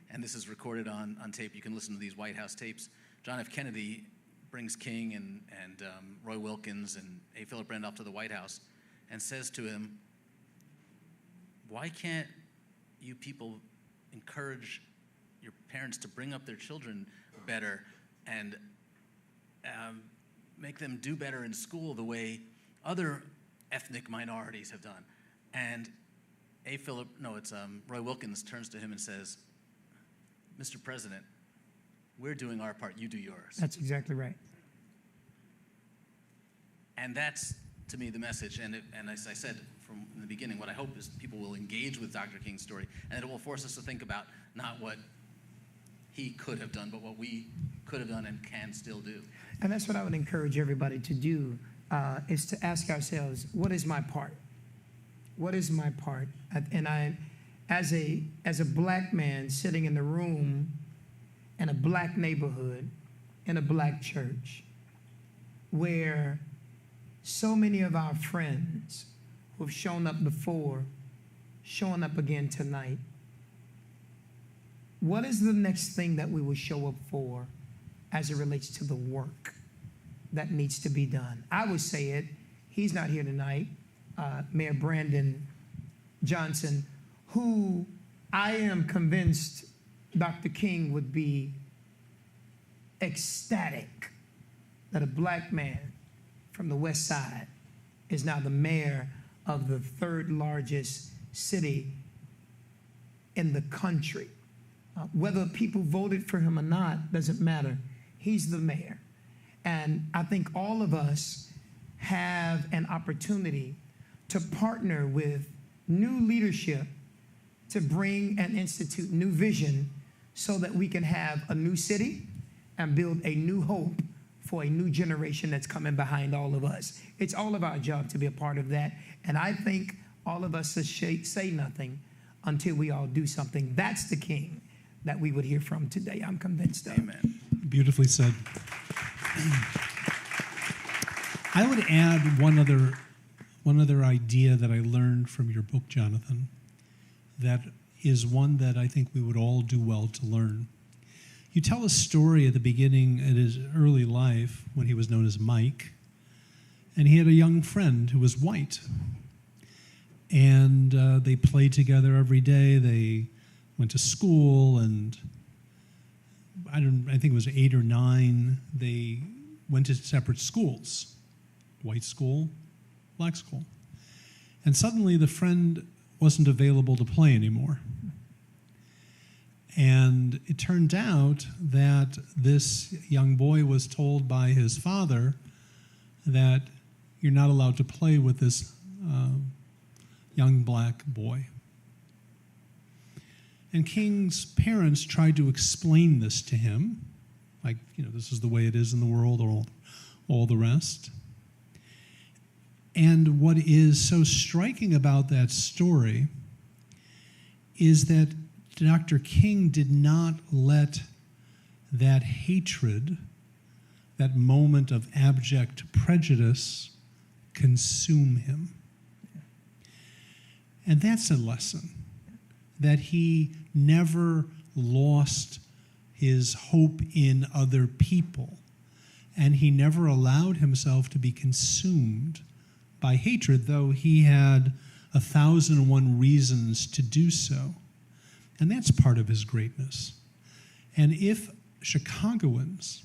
and this is recorded on tape. You can listen to these White House tapes. John F. Kennedy brings King and Roy Wilkins and A. Philip Randolph to the White House and says to him, "Why can't you people encourage your parents to bring up their children better and make them do better in school the way other ethnic minorities have done. And Roy Wilkins turns to him and says, Mr. President, we're doing our part, you do yours. That's exactly right. And that's, to me, the message. And as I said from the beginning, what I hope is people will engage with Dr. King's story, and that it will force us to think about not what he could have done, but what we could have done and can still do. And that's what I would encourage everybody to do, is to ask ourselves, what is my part? What is my part? And I, as a black man sitting in the room in a black neighborhood, in a black church, where so many of our friends who have shown up before, showing up again tonight, what is the next thing that we will show up for as it relates to the work that needs to be done? I would say it. He's not here tonight, Mayor Brandon Johnson, who I am convinced Dr. King would be ecstatic that a black man from the West Side is now the mayor of the third largest city in the country. Whether people voted for him or not doesn't matter. He's the mayor. And I think all of us have an opportunity to partner with new leadership to bring and institute new vision so that we can have a new city and build a new hope for a new generation that's coming behind all of us. It's all of our job to be a part of that. And I think all of us should say nothing until we all do something. That's the King that we would hear from today. I'm convinced of. Amen. Beautifully said. I would add one other idea that I learned from your book, Jonathan, that is one that I think we would all do well to learn. You tell a story at the beginning of his early life when he was known as Mike, and he had a young friend who was white. And they played together every day. They went to school, and I think it was 8 or 9. They went to separate schools, white school, black school. And suddenly the friend wasn't available to play anymore. And it turned out that this young boy was told by his father that you're not allowed to play with this young black boy. And King's parents tried to explain this to him, like, this is the way it is in the world, or all the rest. And what is so striking about that story is that Dr. King did not let that hatred, that moment of abject prejudice, consume him. And that's a lesson, that he never lost his hope in other people, and he never allowed himself to be consumed by hatred, though he had 1,001 reasons to do so. And that's part of his greatness. And if Chicagoans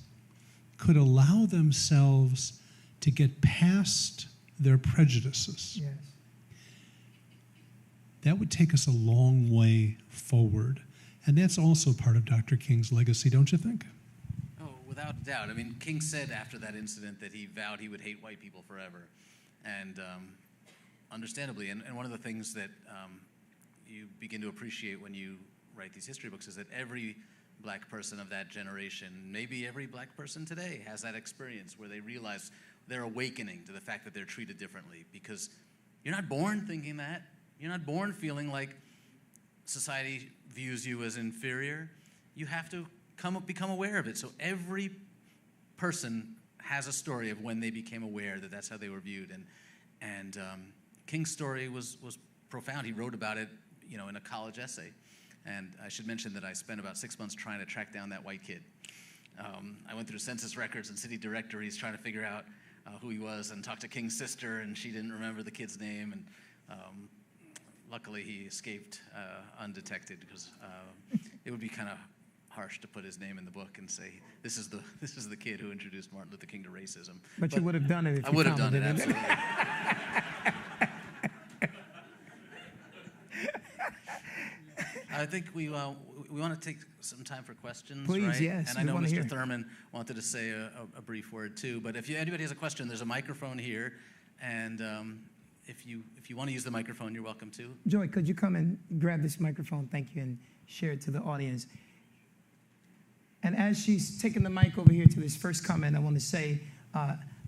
could allow themselves to get past their prejudices, Yes. that would take us a long way forward. And that's also part of Dr. King's legacy, don't you think? Oh, without a doubt. I mean, King said after that incident that he vowed he would hate white people forever. And understandably, and one of the things that you begin to appreciate when you write these history books is that every black person of that generation, maybe every black person today, has that experience where they realize they're awakening to the fact that they're treated differently, because you're not born thinking that. You're not born feeling like society views you as inferior. You have to become aware of it. So every person has a story of when they became aware that that's how they were viewed. And King's story was profound. He wrote about it, in a college essay. And I should mention that I spent about 6 months trying to track down that white kid. I went through census records and city directories trying to figure out who he was, and talked to King's sister, and she didn't remember the kid's name. And luckily, he escaped undetected, because it would be kind of harsh to put his name in the book and say this is the kid who introduced Martin Luther King to racism. But you would have done it if I you would have found done it, in absolutely. I think we want to take some time for questions, Please, right? yes, And I we know wanna hear. Mr. Thurman wanted to say a brief word too. But if anybody has a question, there's a microphone here, and if you want to use the microphone, you're welcome to. Joy, could you come and grab this microphone? Thank you, and share it to the audience. And as she's taking the mic over here to this first comment, I want to say,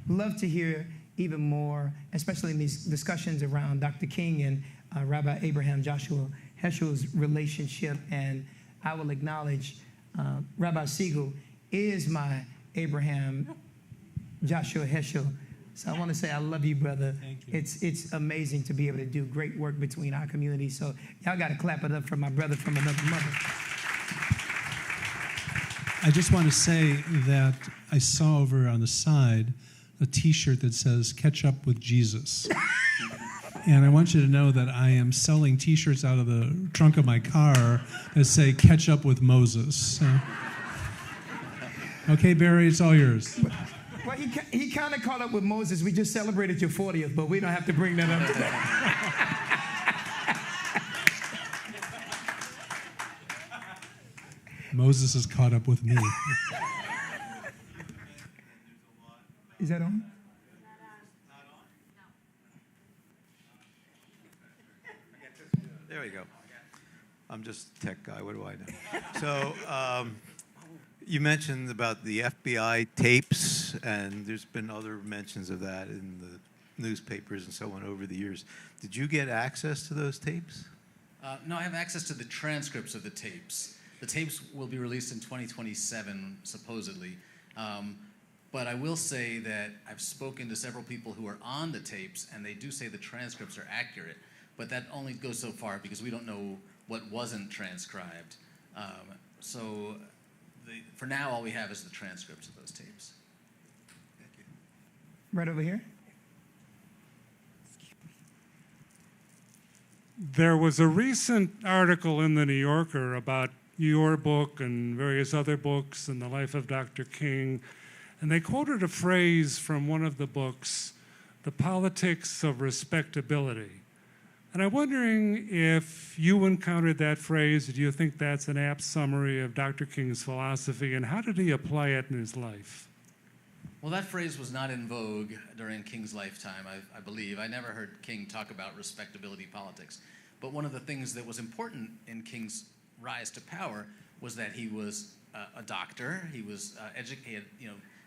love to hear even more, especially in these discussions around Dr. King and Rabbi Abraham Joshua Heschel's relationship. And I will acknowledge Rabbi Siegel is my Abraham Joshua Heschel. So I want to say I love you, brother. Thank you. It's amazing to be able to do great work between our community. So y'all got to clap it up for my brother from another mother. I just want to say that I saw over on the side a T-shirt that says "Catch Up with Jesus," and I want you to know that I am selling T-shirts out of the trunk of my car that say "Catch Up with Moses." Okay, Barry, it's all yours. Well, he kind of caught up with Moses. We just celebrated your 40th, but we don't have to bring that up today. Moses is caught up with me. Is that on? There we go. I'm just a tech guy. What do I know? So you mentioned about the FBI tapes, and there's been other mentions of that in the newspapers and so on over the years. Did you get access to those tapes? No, I have access to the transcripts of the tapes. The tapes will be released in 2027, supposedly. But I will say that I've spoken to several people who are on the tapes, and they do say the transcripts are accurate. But that only goes so far because we don't know what wasn't transcribed. For now, all we have is the transcripts of those tapes. Thank you. Right over here. There was a recent article in the New Yorker about your book and various other books and the life of Dr. King, and they quoted a phrase from one of the books, "The politics of respectability." And I'm wondering if you encountered that phrase. Do you think that's an apt summary of Dr. King's philosophy, and how did he apply it in his life? Well, that phrase was not in vogue during King's lifetime, I believe. I never heard King talk about respectability politics. But one of the things that was important in King's rise to power was that he was a doctor. He was educated,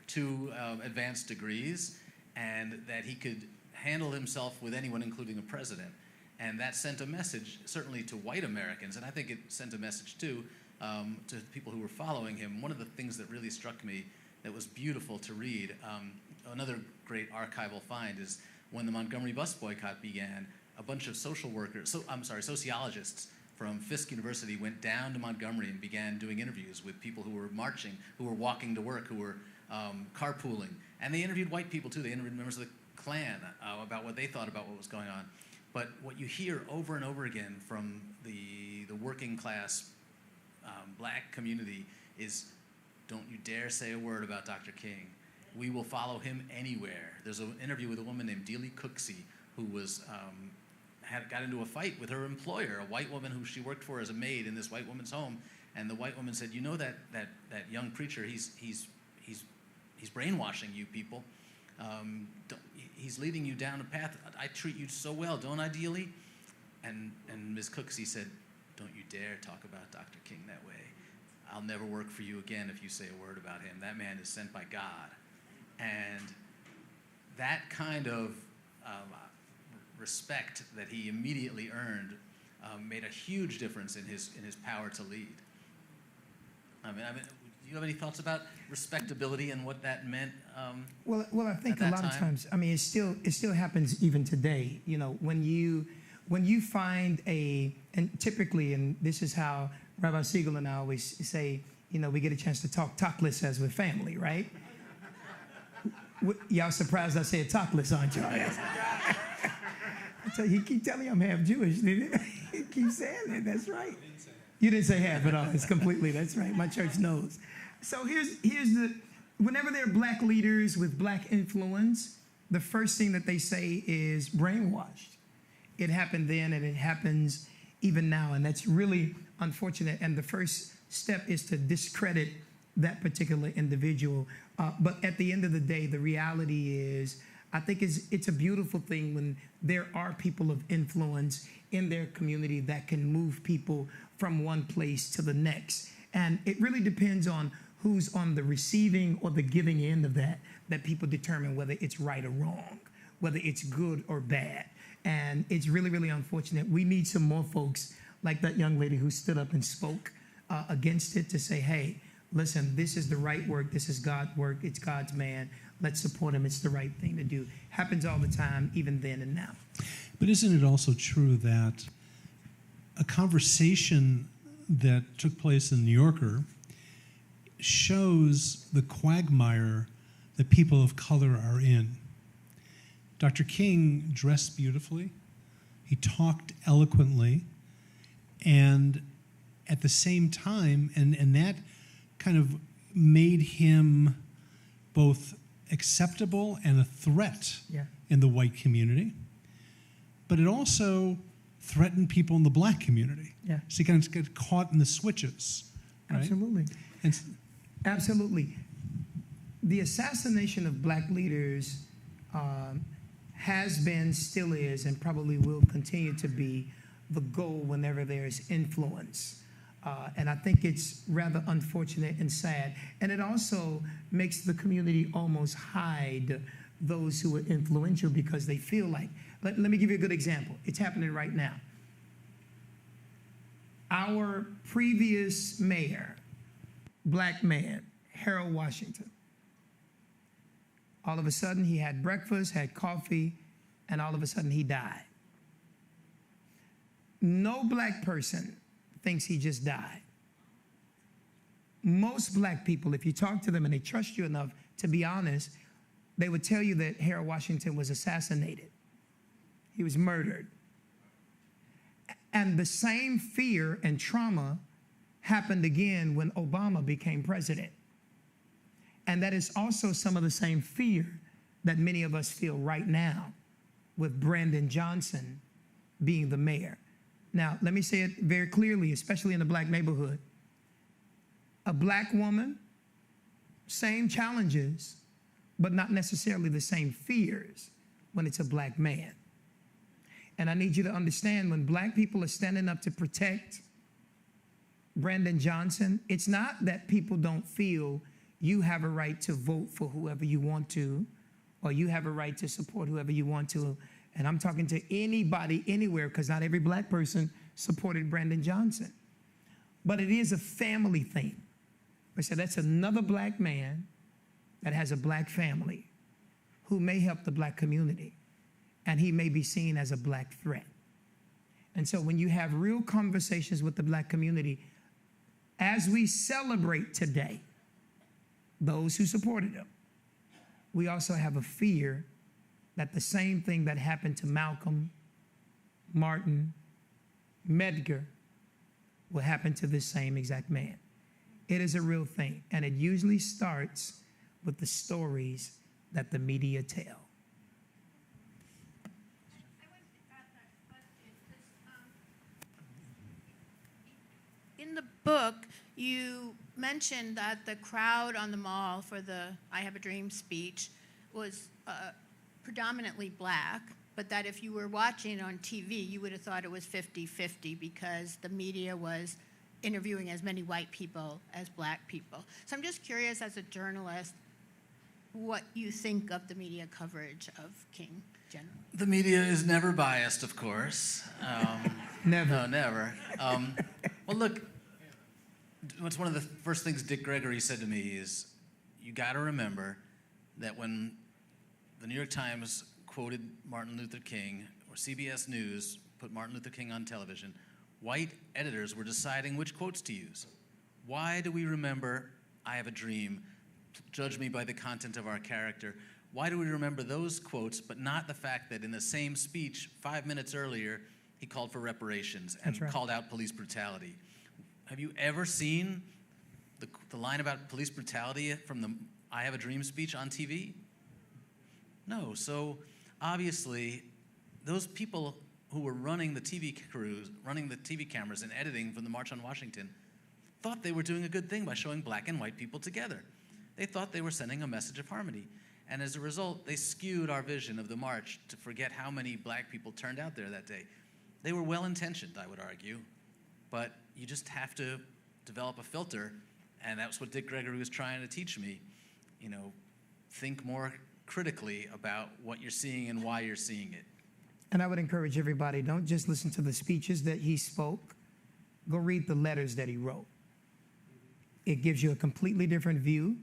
2 advanced degrees, and that he could handle himself with anyone, including a president. And that sent a message, certainly to white Americans, and I think it sent a message too to people who were following him. One of the things that really struck me that was beautiful to read, another great archival find, is when the Montgomery bus boycott began, a bunch of sociologists from Fisk University went down to Montgomery and began doing interviews with people who were marching, who were walking to work, who were carpooling. And they interviewed white people too. They interviewed members of the Klan about what they thought about what was going on. But what you hear over and over again from the working class black community is, don't you dare say a word about Dr. King. We will follow him anywhere. There's an interview with a woman named Dealey Cooksey who was got into a fight with her employer, a white woman who she worked for as a maid in this white woman's home, and the white woman said, "You know that young preacher, he's brainwashing you people. He's leading you down a path. I treat you so well, don't I, Dealey?" And Ms. Cooksey said, "Don't you dare talk about Dr. King that way. I'll never work for you again if you say a word about him. That man is sent by God." And that kind of respect that he immediately earned made a huge difference in his power to lead. I mean, do you have any thoughts about respectability and what that meant? Well, I think a that lot of time? times, I mean, it still happens even today. When you find and typically, and this is how Rabbi Siegel and I always say, we get a chance to talk talkless as with family, right? Y'all surprised I said talkless, aren't y'all? You keep telling me I'm half Jewish. He keeps saying it. That's right. You didn't say half at all. It's completely, that's right. My church knows. So whenever there are black leaders with black influence, the first thing that they say is brainwashed. It happened then and it happens even now. And that's really unfortunate. And the first step is to discredit that particular individual. But at the end of the day, the reality is, I think it's a beautiful thing when there are people of influence in their community that can move people from one place to the next. And it really depends on who's on the receiving or the giving end of that people determine whether it's right or wrong, whether it's good or bad. And it's really, really unfortunate. We need some more folks like that young lady who stood up and spoke against it to say, hey, listen, this is the right work. This is God's work. It's God's man. Let's support him. It's the right thing to do. Happens all the time, even then and now. But isn't it also true that a conversation that took place in New Yorker shows the quagmire that people of color are in? Dr. King dressed beautifully. He talked eloquently. And at the same time, and that kind of made him both acceptable and a threat in the white community. But it also threatened people in the black community. Yeah. So you kind of get caught in the switches. Right? Absolutely. Absolutely. The assassination of black leaders has been, still is, and probably will continue to be the goal whenever there is influence. And I think it's rather unfortunate and sad. And it also makes the community almost hide those who are influential because they feel like, let me give you a good example. It's happening right now. Our previous mayor, black man, Harold Washington, all of a sudden he had breakfast, had coffee, and all of a sudden he died. No black person thinks he just died. Most black people, if you talk to them and they trust you enough to be honest, they would tell you that Harold Washington was assassinated. He was murdered. And the same fear and trauma happened again when Obama became president. And that is also some of the same fear that many of us feel right now with Brandon Johnson being the mayor. Now, let me say it very clearly, especially in the black neighborhood. A black woman, same challenges, but not necessarily the same fears when it's a black man. And I need you to understand, when black people are standing up to protect Brandon Johnson, it's not that people don't feel you have a right to vote for whoever you want to, or you have a right to support whoever you want to. And I'm talking to anybody, anywhere, because not every black person supported Brandon Johnson. But it is a family thing. I said that's another black man that has a black family who may help the black community, and he may be seen as a black threat. And so when you have real conversations with the black community, as we celebrate today those who supported him, we also have a fear that the same thing that happened to Malcolm, Martin, Medgar will happen to this same exact man. It is a real thing, and it usually starts with the stories that the media tell. In the book, you mentioned that the crowd on the mall for the I Have a Dream speech was predominantly black, but that if you were watching it on TV, you would have thought it was 50-50 because the media was interviewing as many white people as black people. So I'm just curious, as a journalist, what you think of the media coverage of King generally. The media is never biased, of course. Never. No, never. Well, look, what's one of the first things Dick Gregory said to me is, you got to remember that when the New York Times quoted Martin Luther King, or CBS News put Martin Luther King on television, white editors were deciding which quotes to use. Why do we remember I Have a Dream? Judge me by the content of our character. Why do we remember those quotes, but not the fact that in the same speech 5 minutes earlier, he called for reparations and called out police brutality? have you ever seen the line about police brutality from the I Have a Dream speech on TV? No. So obviously, those people who were running the TV crews, running the TV cameras and editing from the March on Washington, thought they were doing a good thing by showing black and white people together. They thought they were sending a message of harmony. And as a result, they skewed our vision of the march to forget how many black people turned out there that day. They were well-intentioned, I would argue, but you just have to develop a filter, and that's what Dick Gregory was trying to teach me. You know, think more critically about what you're seeing and why you're seeing it. And I would encourage everybody, don't just listen to the speeches that he spoke. Go read the letters that he wrote. It gives you a completely different view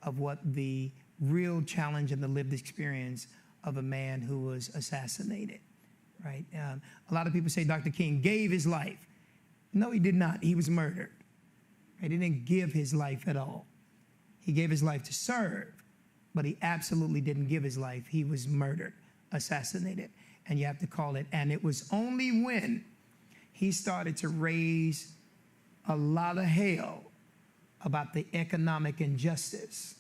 of what the real challenge and the lived experience of a man who was assassinated, right? A lot of people say Dr. King gave his life. No, he did not. He was murdered. Right? He didn't give his life at all. He gave his life to serve, but he absolutely didn't give his life. He was murdered, assassinated, and you have to call it. And it was only when he started to raise a lot of hell about the economic injustice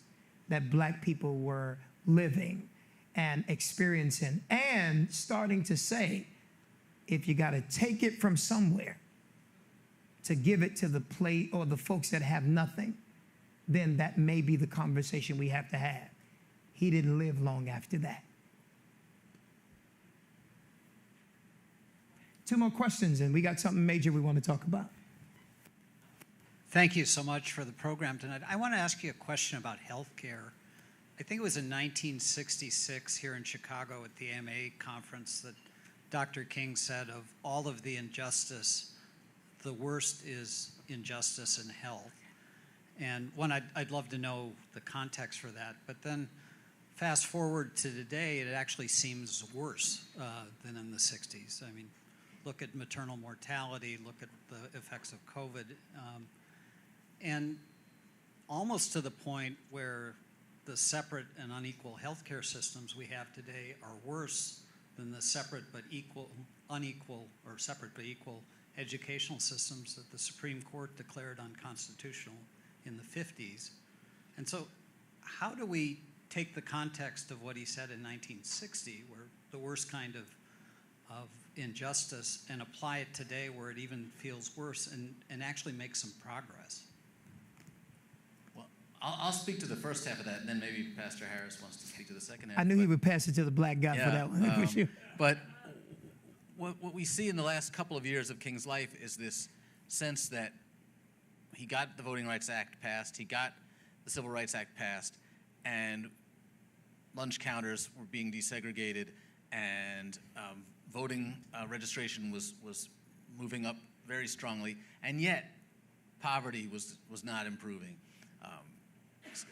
that black people were living and experiencing, and starting to say, if you got to take it from somewhere to give it to the plate or the folks that have nothing, then that may be the conversation we have to have. He didn't live long after that. 2 more questions, and we got something major we want to talk about. Thank you so much for the program tonight. I want to ask you a question about healthcare. I think it was in 1966 here in Chicago at the AMA conference that Dr. King said, of all of the injustice, the worst is injustice in health. And one, I'd love to know the context for that. But then fast forward to today, it actually seems worse than in the 60s. I mean, look at maternal mortality, look at the effects of COVID. And almost to the point where the separate and unequal healthcare systems we have today are worse than the separate but unequal or separate but equal educational systems that the Supreme Court declared unconstitutional in the 50s. And so how do we take the context of what he said in 1960, where the worst kind of injustice, and apply it today where it even feels worse, and actually make some progress? I'll speak to the first half of that, and then maybe Pastor Harris wants to speak to the second half. I knew he would pass it to the black guy for that one. For sure. But what we see in the last couple of years of King's life is this sense that he got the Voting Rights Act passed, he got the Civil Rights Act passed, and lunch counters were being desegregated, and voting registration was moving up very strongly, and yet poverty was not improving.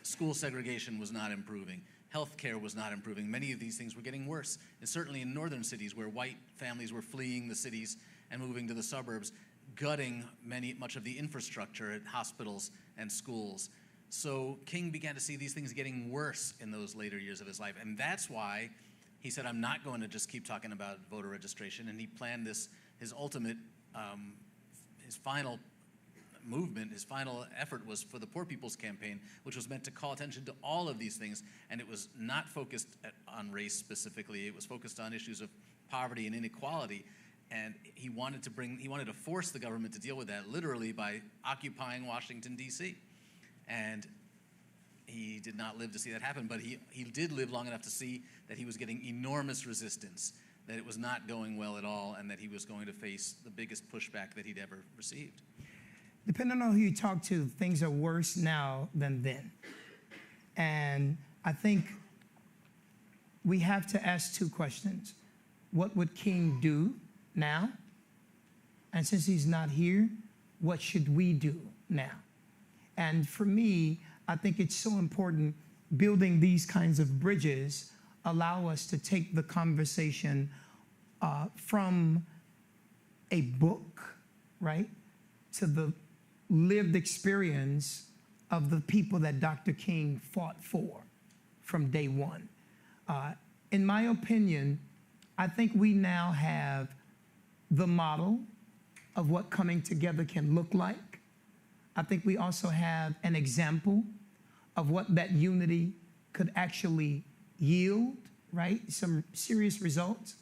School segregation was not improving. Healthcare was not improving. Many of these things were getting worse, and certainly in northern cities where white families were fleeing the cities and moving to the suburbs, gutting much of the infrastructure at hospitals and schools. So King began to see these things getting worse in those later years of his life, and that's why he said, I'm not going to just keep talking about voter registration, and he planned this, his ultimate, his final movement, his final effort was for the Poor People's Campaign, which was meant to call attention to all of these things, and it was not focused on race specifically. It was focused on issues of poverty and inequality, and he wanted to force the government to deal with that literally by occupying Washington, D.C. And he did not live to see that happen, but he did live long enough to see that he was getting enormous resistance, that it was not going well at all, and that he was going to face the biggest pushback that he'd ever received. Depending on who you talk to, things are worse now than then. And I think we have to ask 2 questions. What would King do now? And since he's not here, what should we do now? And for me, I think it's so important building these kinds of bridges allow us to take the conversation from a book, right, to the lived experience of the people that Dr. King fought for from day one. In my opinion, I think we now have the model of what coming together can look like. I think we also have an example of what that unity could actually yield, right? Some serious results.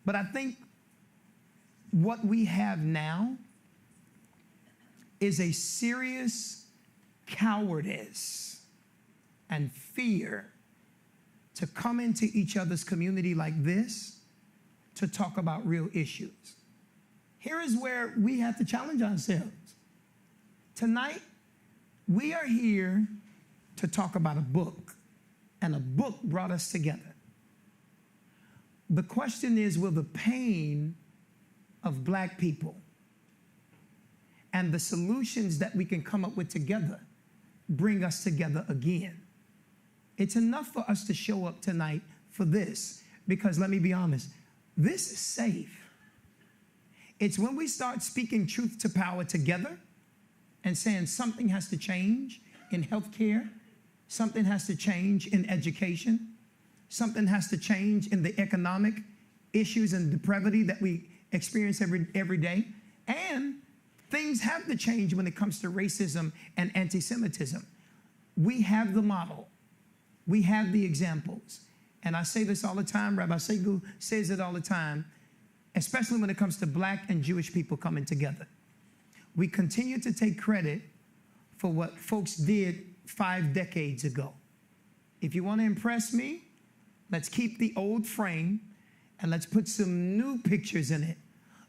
But I think what we have now is a serious cowardice and fear to come into each other's community like this to talk about real issues. Here is where we have to challenge ourselves. Tonight, we are here to talk about a book, and a book brought us together. The question is, will the pain of black people and the solutions that we can come up with together bring us together again? It's enough for us to show up tonight for this, because let me be honest, this is safe. It's when we start speaking truth to power together and saying something has to change in healthcare, something has to change in education, something has to change in the economic issues and depravity that we experience every day, and things have to change when it comes to racism and anti-Semitism. We have the model. We have the examples. And I say this all the time. Rabbi Siegel says it all the time, especially when it comes to black and Jewish people coming together. We continue to take credit for what folks did 5 decades ago. If you want to impress me, let's keep the old frame and let's put some new pictures in it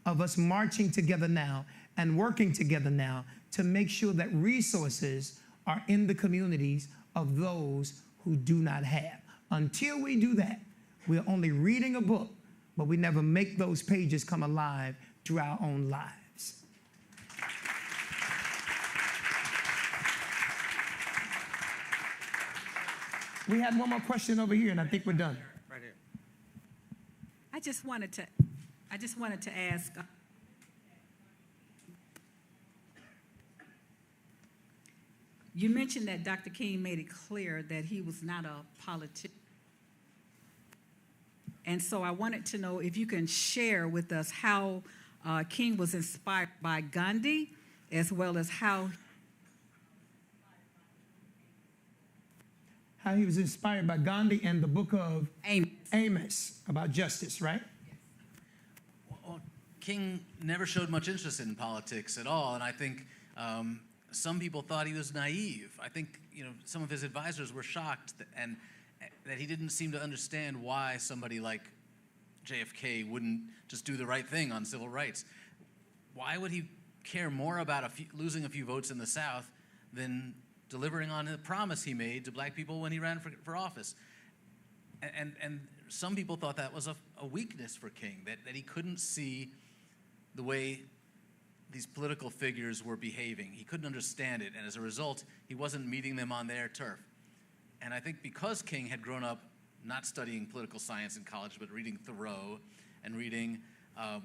of us marching together now and working together now to make sure that resources are in the communities of those who do not have. Until we do that, we're only reading a book, but we never make those pages come alive through our own lives. We had one more question over here, and I think we're done. Right here. I just wanted to ask. You mentioned that Dr. King made it clear that he was not a politician. And so I wanted to know if you can share with us how King was inspired by Gandhi, as well as how he was inspired by Gandhi and the book of Amos about justice, right? Well, King never showed much interest in politics at all, and I think some people thought he was naive. I think some of his advisors were shocked that he didn't seem to understand why somebody like JFK wouldn't just do the right thing on civil rights. Why would he care more about losing a few votes in the South than delivering on the promise he made to black people when he ran for office? And some people thought that was a weakness for King, that he couldn't see the way these political figures were behaving. He couldn't understand it, and as a result, he wasn't meeting them on their turf. And I think because King had grown up not studying political science in college, but reading Thoreau and reading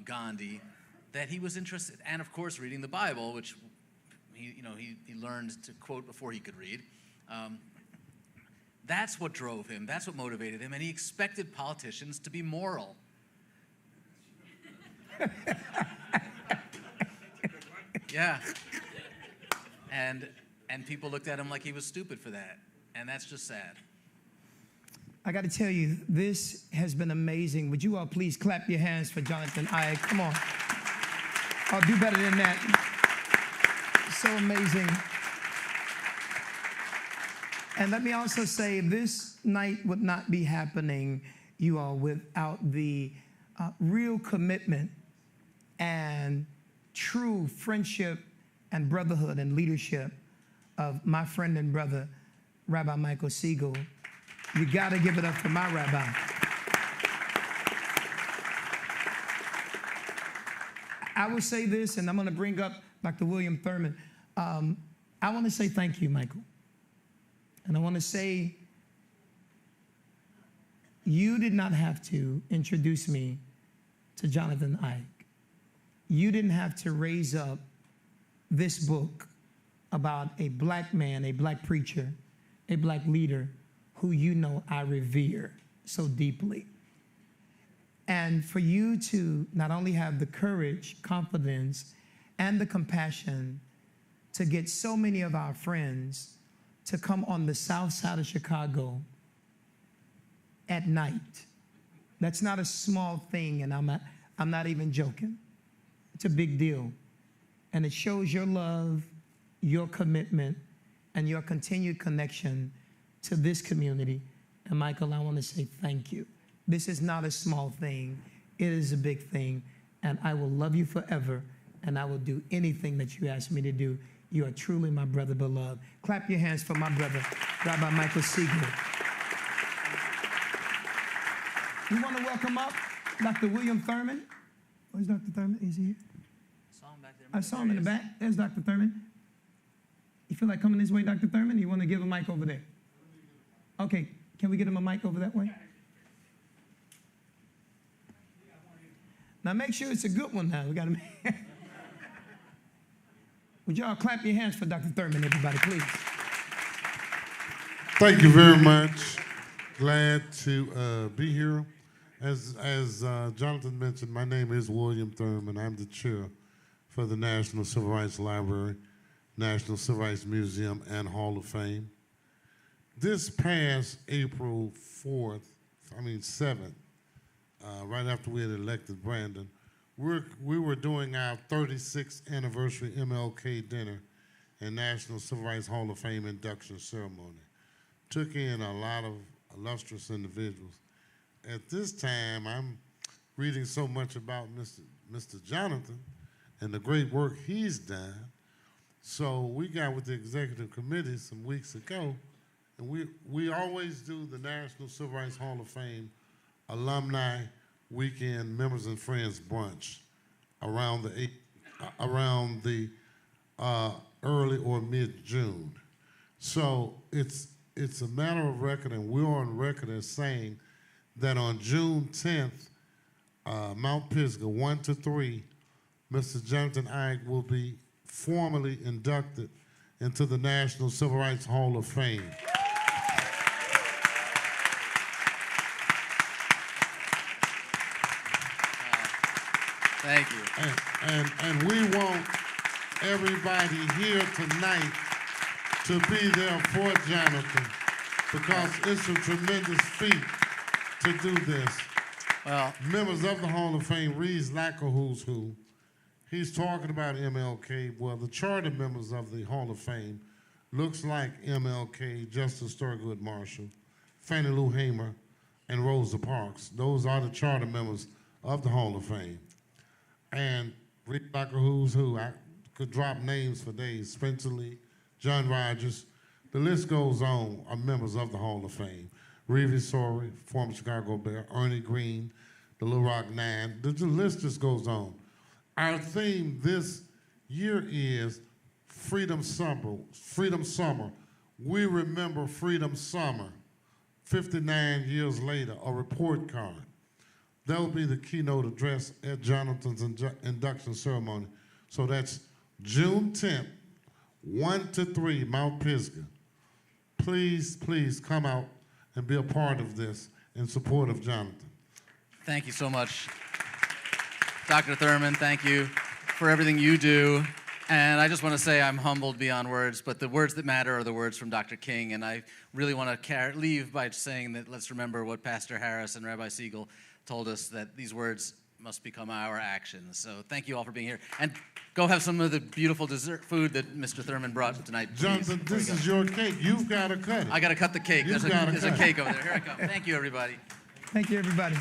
Gandhi, that he was interested, and of course reading the Bible, which he learned to quote before he could read. That's what drove him. That's what motivated him, and he expected politicians to be moral. Yeah. And people looked at him like he was stupid for that, and that's just sad. I got to tell you, this has been amazing. Would you all please clap your hands for Jonathan Ike? Come on. I'll do better than that. So amazing. And let me also say, this night would not be happening, you all, without the real commitment and true friendship and brotherhood and leadership of my friend and brother, Rabbi Michael Siegel. You got to give it up for my rabbi. I will say this, and I'm going to bring up Dr. William Thurman. I want to say thank you, Michael. And I want to say you did not have to introduce me to Jonathan Ike. You didn't have to raise up this book about a black man, a black preacher, a black leader who I revere so deeply. And for you to not only have the courage, confidence, and the compassion to get so many of our friends to come on the south side of Chicago at night. That's not a small thing, and I'm not even joking. It's a big deal. And it shows your love, your commitment, and your continued connection to this community. And Michael, I want to say thank you. This is not a small thing. It is a big thing. And I will love you forever, and I will do anything that you ask me to do. You are truly my brother beloved. Clap your hands for my brother, Rabbi Michael Siegel. We want to welcome up Dr. William Thurman. Where's Dr. Thurman? Is he here? I saw him in the back. There's Dr. Thurman. You feel like coming this way, Dr. Thurman? You want to give a mic over there? Okay, can we get him a mic over that way? Now make sure it's a good one now. We got to Would y'all clap your hands for Dr. Thurman, everybody, please? Thank you very much. Glad to be here. As Jonathan mentioned, my name is William Thurman. I'm the chair for the National Civil Rights Library, National Civil Rights Museum, and Hall of Fame. This past April 7th, right after we had elected Brandon, we were doing our 36th anniversary MLK dinner and National Civil Rights Hall of Fame induction ceremony. Took in a lot of illustrious individuals. At this time, I'm reading so much about Mr. Jonathan and the great work he's done. So we got with the executive committee some weeks ago, and we always do the National Civil Rights Hall of Fame alumni weekend members and friends brunch around the early or mid-June. So it's a matter of record, and we're on record as saying that on June 10th, Mount Pisgah 1 to 3, Mr. Jonathan Ike will be formally inducted into the National Civil Rights Hall of Fame. Thank you. And we want everybody here tonight to be there for Jonathan, because it's a tremendous feat to do this. Well, members of the Hall of Fame reads like a who's who. He's talking about MLK. Well, the charter members of the Hall of Fame looks like MLK, Justice Thurgood Marshall, Fannie Lou Hamer, and Rosa Parks. Those are the charter members of the Hall of Fame. And read like a who's who. I could drop names for days. Spencer Lee, John Rogers. The list goes on, are members of the Hall of Fame. Reevy Sorey, former Chicago Bear, Ernie Green, the Little Rock Nine. The list just goes on. Our theme this year is Freedom Summer. Freedom Summer. We remember Freedom Summer. 59 years later, a report card. That will be the keynote address at Jonathan's induction ceremony. So that's June 10th, 1 to 3, Mount Pisgah. Please, please come out and be a part of this in support of Jonathan. Thank you so much. Dr. Thurman, thank you for everything you do. And I just want to say I'm humbled beyond words, but the words that matter are the words from Dr. King. And I really want to leave by saying that let's remember what Pastor Harris and Rabbi Siegel told us, that these words must become our actions. So thank you all for being here. And go have some of the beautiful dessert food that Mr. Thurman brought tonight. Jonathan, this is your cake. You've got to cut it. I got to cut the cake. There's a cake over there. Here I come. Thank you, everybody. Thank you, everybody.